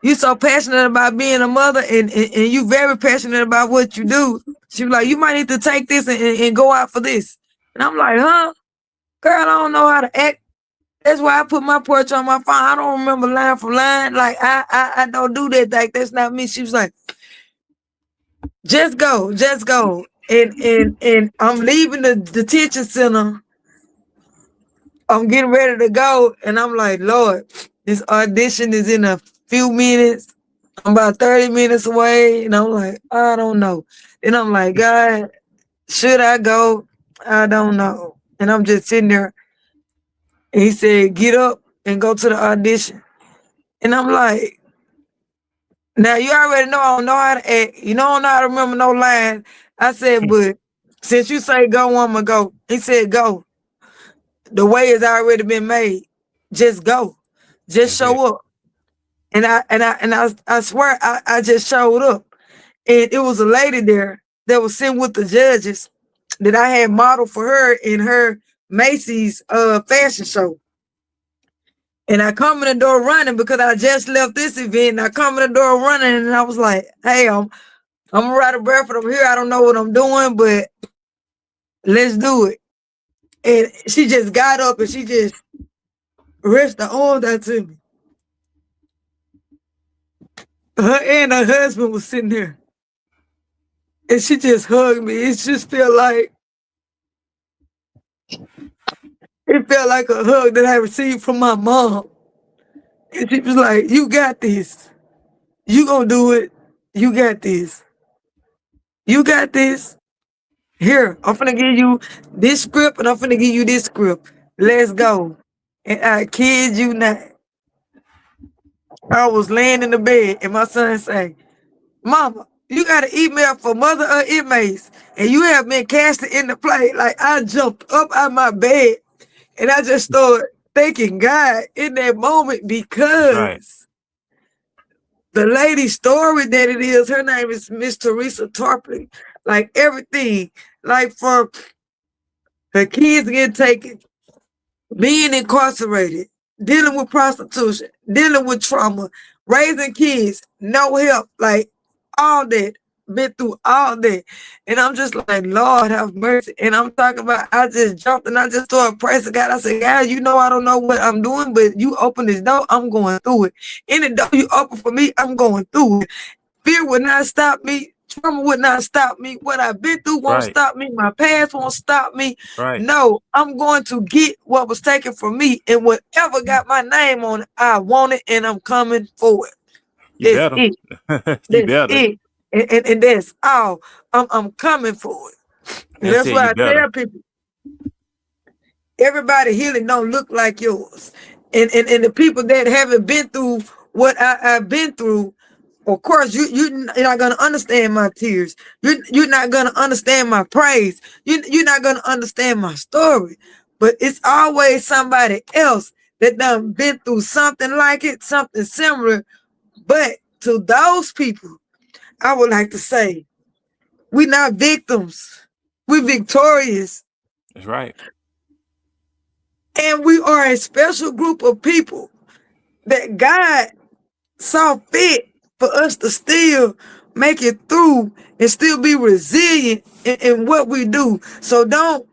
you so passionate about being a mother, and you very passionate about what you do." She was like, "You might need to take this and go out for this." And I'm like, "Huh, girl, I don't know how to act." That's why I put my portrait on my phone. I don't remember line for line. Like I don't do that. Like that's not me. She was like, "Just go, just go." And I'm leaving the detention center. I'm getting ready to go, and I'm like, "Lord, this audition is in a few minutes. I'm about 30 minutes away." And I'm like, "I don't know." And I'm like, "God, should I go? I don't know." And I'm just sitting there. And he said, "Get up and go to the audition." And I'm like, "Now you already know I don't know how to act. You don't know how to remember no lines." I said, "But since you say go, I'ma go." He said, "Go. The way has already been made. Just go. Just That's it. show up." And I swear I just showed up. And it was a lady there that was sitting with the judges that I had modeled for her in her Macy's fashion show. And I come in the door running because I just left this event. And I come in the door running, and I was like, "Hey, I'm a writer Bradford over here. I don't know what I'm doing, but let's do it." And she just got up and she just reached her arms out to me. Her and her husband was sitting there. And she just hugged me. It felt like a hug that I received from my mom. And she was like, "You got this. You gonna do it. You got this. You got this. Here, I'm finna give you this script and I'm finna give you this script. Let's go." And I kid you not, I was laying in the bed and my son say, "Mama, you got an email for mother of inmates and you have been casted in the play." Like I jumped up out my bed and I just started thanking God in that moment, That's right. because the lady's story that it is, her name is Miss Teresa Tarpley. Like everything, like for her kids getting taken, being incarcerated, dealing with prostitution, dealing with trauma, raising kids, no help, like all that, been through all that. And I'm just like, "Lord have mercy." And I'm talking about, I just jumped and I just started praising God. I said, "God, you know I don't know what I'm doing, but you open this door, I'm going through it. Any door you open for me, I'm going through it. Fear would not stop me. Trauma would not stop me. What I've been through That's won't right. stop me. My past won't stop me. That's right. No, I'm going to get what was taken from me. And whatever got my name on it, I want it and I'm coming for it. You That's better. it. You That's better. it. And that's all. I'm coming for it. And That's that's it. You why I better. tell people, everybody healing don't look like yours. And the people that haven't been through what I've been through, of course, you're not gonna understand my tears. You're not gonna understand my praise. You're not gonna understand my story. But it's always somebody else that done been through something like it, something similar. But to those people, I would like to say, we're not victims. We're victorious. That's right. And we are a special group of people that God saw fit for us to still make it through and still be resilient in what we do. So don't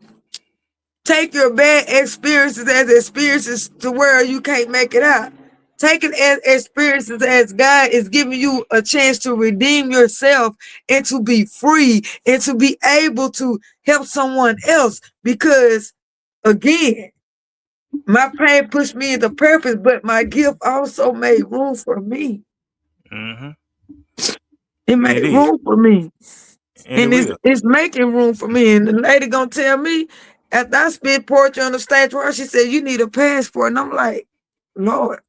take your bad experiences as experiences to where you can't make it out. Take it as experiences as God is giving you a chance to redeem yourself and to be free and to be able to help someone else. Because again, my pain pushed me into purpose, but my gift also made room for me. Mm-hmm. It And it made is. room for me. And it And will. it's making room for me. And the lady gonna tell me after I spit poetry on the stage where she said, you need a passport. And I'm like, Lord.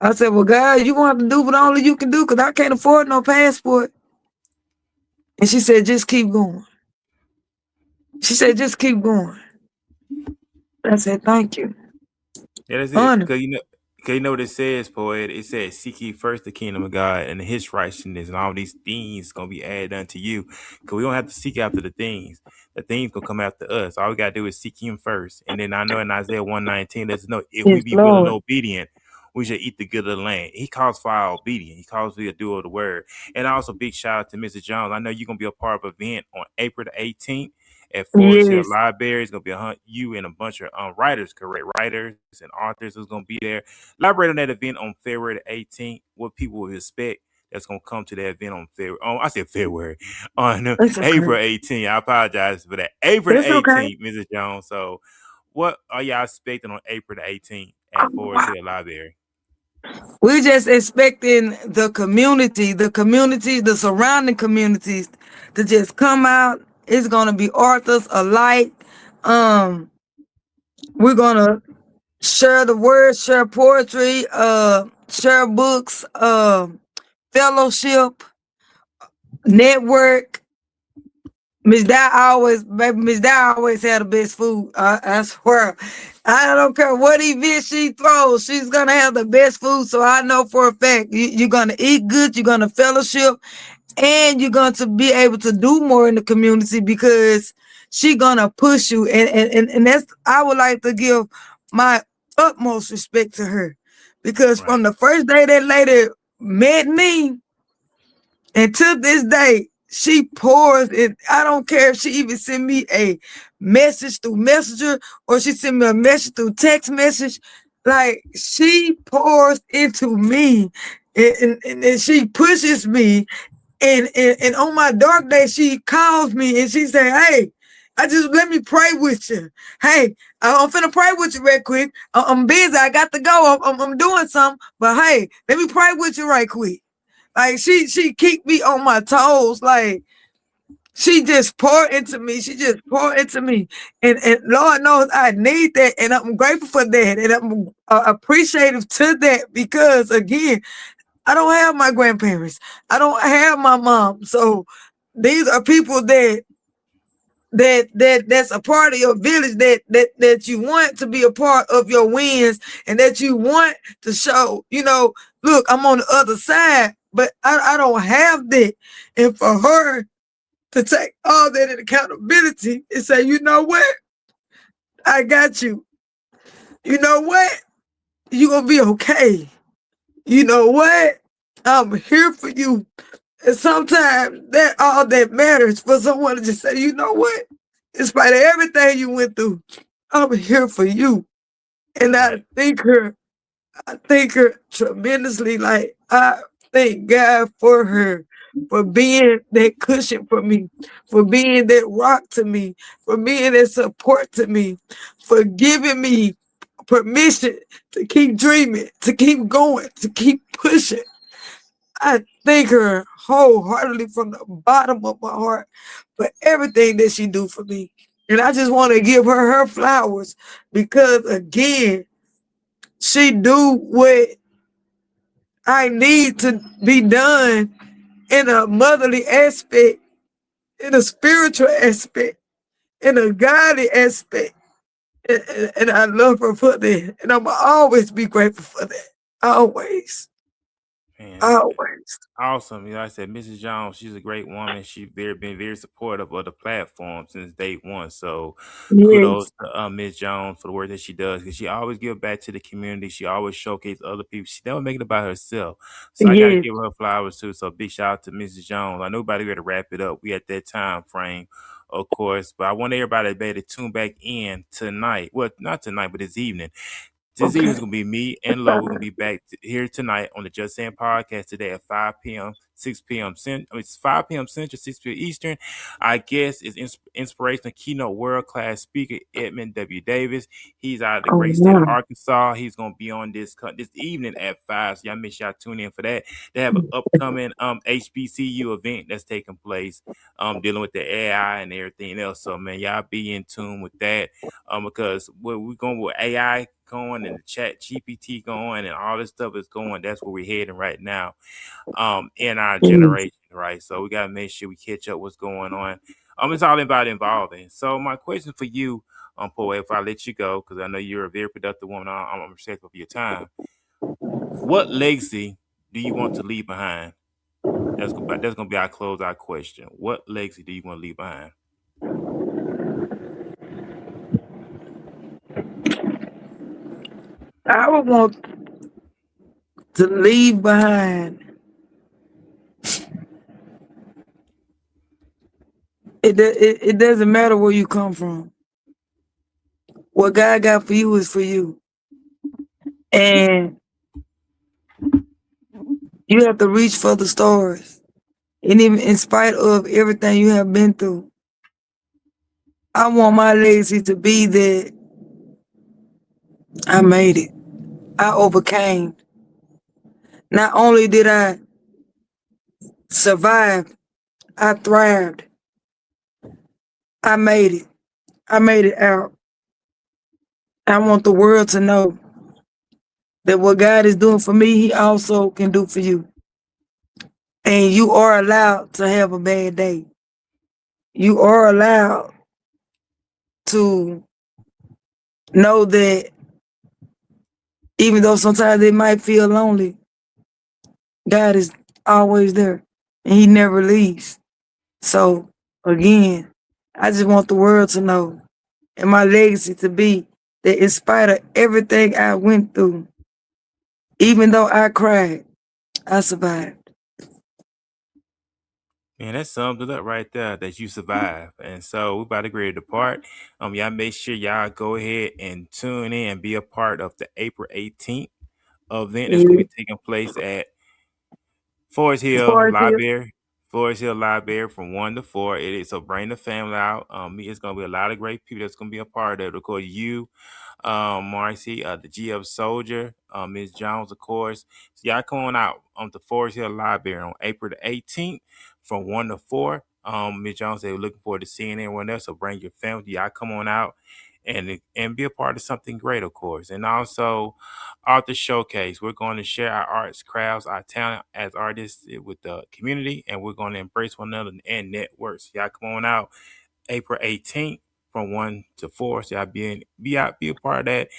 I said, well, God, you want to do what only you can do because I can't afford no passport. And she said, just keep going. She said, just keep going. I said, thank you. Yeah, that's it. Honor. Cause you know what it says, poet. It says, "Seek ye first the kingdom of God and His righteousness, and all these things gonna be added unto you." Cause we don't have to seek after the things. The things gonna come after us. All we gotta do is seek Him first. And then I know in Isaiah 1:19, lets us know if we Yes, be willing and Lord. obedient, we should eat the good of the land. He calls for our obedience. He calls for the do of the word. And also, big shout out to Mr. Jones. I know you're gonna be a part of an event on April the 18th at Forest Hill Yes, Library. It's gonna be you and a bunch of writers, correct writers and authors who's gonna be there. Elaborate on that event on February the 18th. What people will expect that's gonna come to that event on February. Oh, I said February on it's okay. April 18th. I apologize for that. April the It's okay. 18th, Mrs. Jones. So, what are y'all expecting on April the 18th at Forest Hill Library? We're just expecting the communities, the surrounding communities to just come out. It's gonna be authors alike. Um, we're gonna share the word, share poetry, share books, fellowship, network. Miss Di always had the best food. I swear. I don't care what event she throws, she's gonna have the best food. So I know for a fact you're gonna eat good, you're gonna fellowship, and you're going to be able to do more in the community because she gonna push you. And that's I would like to give my utmost respect to her. Because from Right, the first day that lady met me, and to this day, she pours it. I don't care if she even send me a message through Messenger or she send me a message through text message. Like she pours into me and she pushes me. And on my dark day, she calls me and she say, hey, I just let me pray with you. Hey, I'm finna pray with you real quick. I'm busy. I got to go. I'm doing something. But hey, let me pray with you right quick. Like she keep me on my toes. Like she just pour into me. She just pour into me. And Lord knows I need that. And I'm grateful for that. And I'm appreciative to that because again, I don't have my grandparents. I don't have my mom. So these are people that's a part of your village that you want to be a part of your wins and that you want to show, look, I'm on the other side, but I don't have that. And for her to take all that in accountability and say, you know what? I got you. You know what? You're gonna be okay. You know what? I'm here for you. And sometimes that all that matters for someone to just say, you know what? In spite of everything you went through, I'm here for you. And right. I thank her tremendously. Like I thank God for her, for being that cushion for me, for being that rock to me, for being that support to me, for giving me permission to keep dreaming, to keep going, to keep pushing. I thank her wholeheartedly from the bottom of my heart for everything that she do for me. And I just want to give her flowers because again, she do what I need to be done in a motherly aspect, in a spiritual aspect, in a godly aspect. And I love her for that. And I'm always be grateful for that. Always. And Always. awesome. You know, like I said Mrs. Jones, she's a great woman. She's been very supportive of the platform since day one. So kudos Yes. to Miss Jones for the work that she does because she always give back to the community. She always showcase other people. She never make it about herself. So I gotta Yes. give her flowers too. So big shout out to Mrs. Jones. I know everybody ready to wrap it up. We at that time frame, of course. But I want everybody to be able to tune back in tonight. Well, not tonight, but this evening. This evening Okay. is gonna be me and Lo. We're gonna be back here tonight on the Just Saying podcast today at 5 p.m., 6 p.m. It's 5 p.m. Central, 6 p.m. Eastern. Our guest is inspirational keynote world class speaker Edmund W. Davis. He's out of the Oh great state of wow. Arkansas. He's gonna be on this evening at 5. So y'all make sure y'all tune in for that. They have an upcoming HBCU event that's taking place, dealing with the AI and everything else. So man, y'all be in tune with that because we're going with AI going and the chat GPT going and all this stuff is going. That's where we're heading right now in our Yes. generation, right? So we gotta make sure we catch up what's going on. It's all about involving. So my question for you, Poe, if I let you go, because I know you're a very productive woman, I'm respectful of your time. What legacy do you want to leave behind? That's gonna be our closeout question. What legacy do you want to leave behind? I would want to leave behind. It doesn't matter where you come from. What God got for you is for you. And you have to reach for the stars. And even in spite of everything you have been through, I want my legacy to be that I made it. I overcame. Not only did I survive, I thrived. I made it. I made it out. I want the world to know that what God is doing for me, He also can do for you. And you are allowed to have a bad day. You are allowed to know that even though sometimes it might feel lonely, God is always there and He never leaves. So, again, I just want the world to know and my legacy to be that in spite of everything I went through, even though I cried, I survived. Man, that sums it up right there that you survive. And so we about to agree to depart. Y'all make sure y'all go ahead and tune in and be a part of the April 18th event that's gonna Yeah. be taking place at Forest Hill Forest Hill. Library. Forest Hill Library from 1 to 4. It is so bring the family out. It's gonna be a lot of great people that's gonna be a part of it. Of course, you Marcy, the GF Soldier, Ms. Jones, of course. So y'all come on out on the Forest Hill Library on April the 18th from 1 to 4. Ms. Jones said we're looking forward to seeing everyone else. So bring your family. Y'all come on out and be a part of something great, of course. And also Arthur Showcase. We're going to share our arts, crafts, our talent as artists with the community, and we're going to embrace one another and network. So y'all come on out April 18th from 1 to 4. So y'all be out, be a part of that.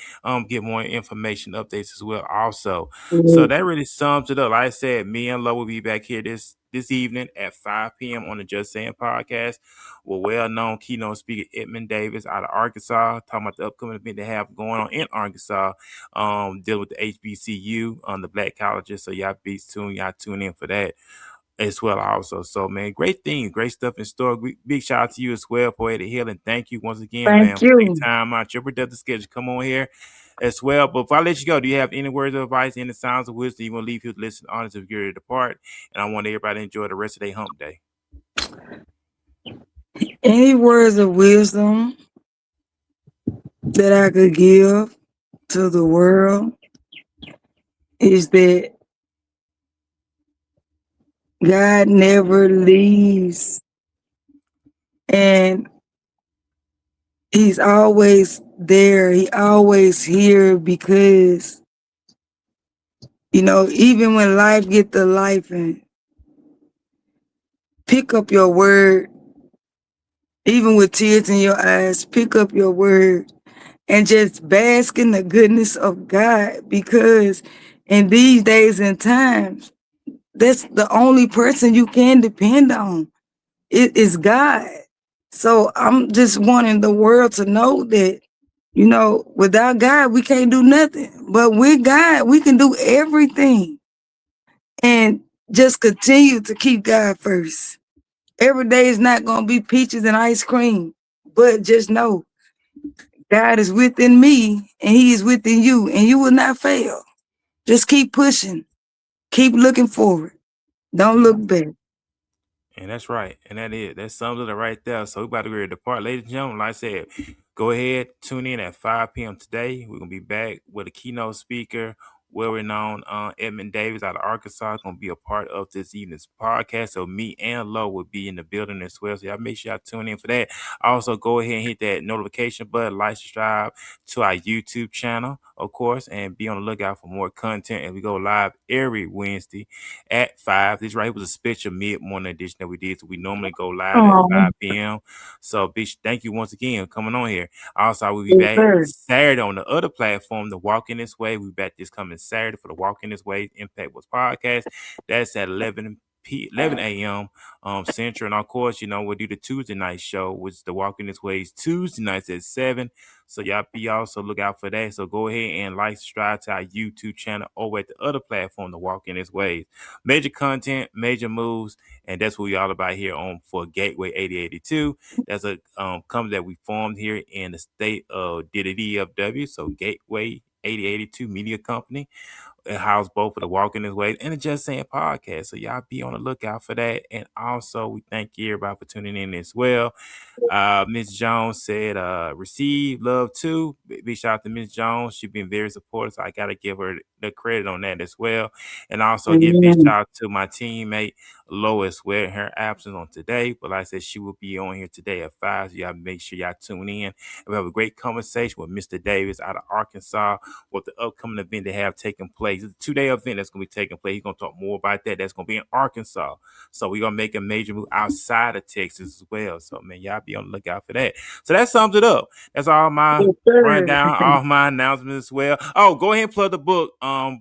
Get more information, updates as well. Also, so Yeah. that really sums it up. Like I said, me and Lo will be back here this evening at 5 p.m. on the Just Saying podcast with well-known keynote speaker Edmund Davis out of Arkansas, talking about the upcoming event they have going on in Arkansas, dealing with the HBCU on the Black colleges. So y'all be tuned, y'all tune in for that as well also. So man, great things, great stuff in store. Big shout out to you as well, Poetic Healing. Thank you once again, man, Thank for taking you. time out your productive schedule. Come on here as well. But if I let you go, do you have any words of advice, any sounds of wisdom you want to leave here to listen honest if you're to depart? And I want everybody to enjoy the rest of their hump day. Any words of wisdom that I could give to the world is that God never leaves and He's always there. He always here because, even when life get to life and pick up your word, even with tears in your eyes, pick up your word and just bask in the goodness of God because in these days and times, That's the only person you can depend on. It is God. So I'm just wanting the world to know that, without God, we can't do nothing. But with God, we can do everything. And just continue to keep God first. Every day is not going to be peaches and ice cream. But just know God is within me and He is within you, and you will not fail. Just keep pushing. Keep looking forward. Don't Yeah. look back. And that's right. And that sums it up right there. So we about to go to depart. Ladies and gentlemen, like I said, go ahead, tune in at 5 p.m. today. We're gonna be back with a keynote speaker, well-renowned Edmund Davis out of Arkansas, gonna be a part of this evening's podcast. So me and Lo will be in the building as well. So y'all make sure y'all tune in for that. Also, go ahead and hit that notification button, like, subscribe to our YouTube channel, of course, and be on the lookout for more content. And we go live every Wednesday at 5. This right here was a special mid-morning edition that we did. So we normally go live at Oh, 5 p.m. So, bitch, thank you once again for coming on here. Also, I will be yes, back sir. Saturday on the other platform, the Walk in This Way. We'll be back this coming Saturday for the Walk in This Way Impact Was podcast. That's at 11 a.m. Central. And of course, we'll do the Tuesday night show, which is the Walk in This Ways Tuesday nights at 7. So y'all be also look out for that. So go ahead and like, subscribe to our YouTube channel over at the other platform, the Walk in This Ways. Major content, major moves, and that's what we all about here on for Gateway 8082. That's a company that we formed here in the state of DFW. So Gateway 8082 Media Company. It house both of the Walking This Way and the Just Saying podcast. So y'all be on the lookout for that. And also we thank everybody for tuning in as well. Miss Jones said, receive love too. Big shout out to Miss Jones. She's been very supportive, so I gotta give her the credit on that as well. And also give big Amen. shout out to my teammate Lois with her absence on today. But like I said, she will be on here today at 5. So y'all make sure y'all tune in. And we have a great conversation with Mr. Davis out of Arkansas with the upcoming event they have taking place. It's a 2-day event that's gonna be taking place. He's gonna talk more about that. That's gonna be in Arkansas. So we're gonna make a major move outside of Texas as well. So man, y'all be on the lookout for that. So that sums it up. That's all my Yes, sir. rundown, all my announcements as well. Oh, go ahead and plug the book.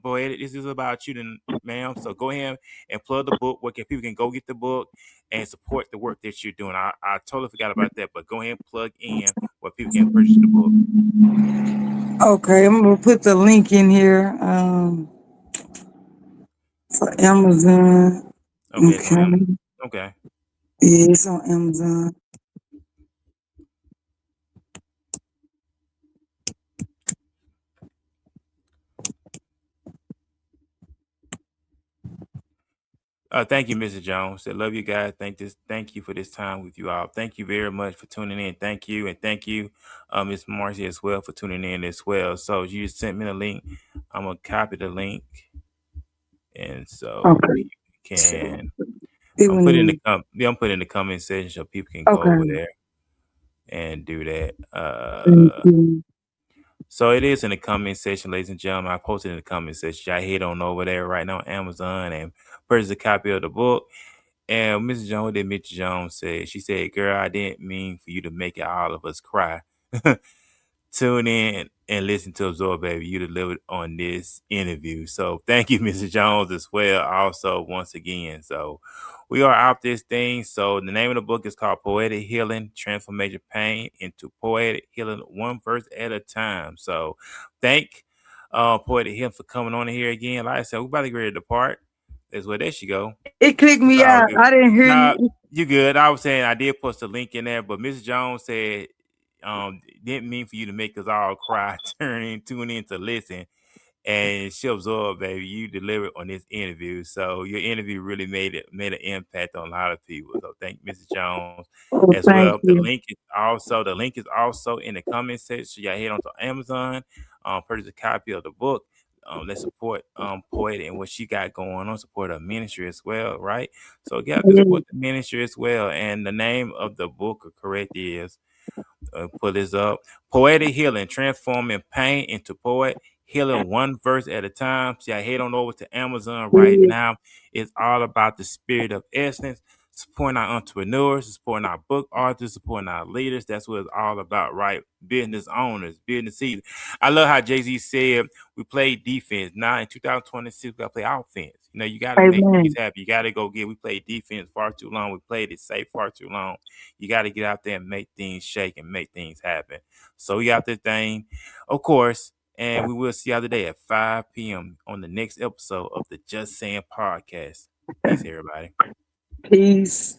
Boy, this is about you then, ma'am. So go ahead and plug the book where people can go get the book and support the work that you're doing. I totally forgot about that, but go ahead and plug in where people can purchase the book. Okay, I'm gonna put the link in here for Amazon. Okay, it's on Okay, Amazon. Okay. yeah, it's on Amazon. Thank you, Mrs. Jones. I love you guys. Thank you for this time with you all. Thank you very much for tuning in. Thank you, and thank you, Miss Marcy as well for tuning in as well. So you just sent me the link. I'm gonna copy the link, and so Okay, people can. it went in. I'm putting in the comment section so people can go over Okay, there and do that. thank you. So it is in the comment section, ladies and gentlemen. I posted in the comment section. Y'all head on over there right now on Amazon and purchase a copy of the book. And Mrs. Jones, that Mitch Jones said, she said, "Girl, I didn't mean for you to make it all of us cry." Tune in and listen to Absorb Baby. You delivered on this interview. So thank you, Mrs. Jones, as well. Also, once again. So we are out this thing. So the name of the book is called Poetic Healing, Transformation Pain into Poetic Healing, one verse at a time. So thank Poetic Healing for coming on here again. Like I said, we're about to get ready to depart. That's where there she go. It clicked It's me all out. good. I didn't hear Nah, you. you good. I was saying I did post a link in there, but Mrs. Jones said didn't mean for you to make us all cry, tune in to listen. And she absorbed, baby. You delivered on this interview. So your interview really made an impact on a lot of people. So thank you, Mrs. Jones Oh, as thank well. you. The link is also in the comment section. So y'all head on to Amazon, purchase a copy of the book. Let's support Poet and what she got going on, support her ministry as well, right? So you have to Yeah. support the ministry as well. And the name of the book, correct, is pull this up. Poetic Healing, transforming pain into poet, healing one verse at a time. See, I head on over to Amazon right Yeah. now. It's all about the spirit of essence. supporting our entrepreneurs, supporting our book authors, supporting our leaders. That's what it's all about, right? Business owners, business leaders. I love how Jay-Z said we play defense. Now in 2026, we gotta play offense. You got to make things Amen. happen. You got to go get. We played defense far too long. We played it safe far too long. You got to get out there and make things shake and make things happen. So we got this thing, of course, and we will see y'all today at 5 p.m. on the next episode of the Just Saying Podcast. Peace, everybody. Peace.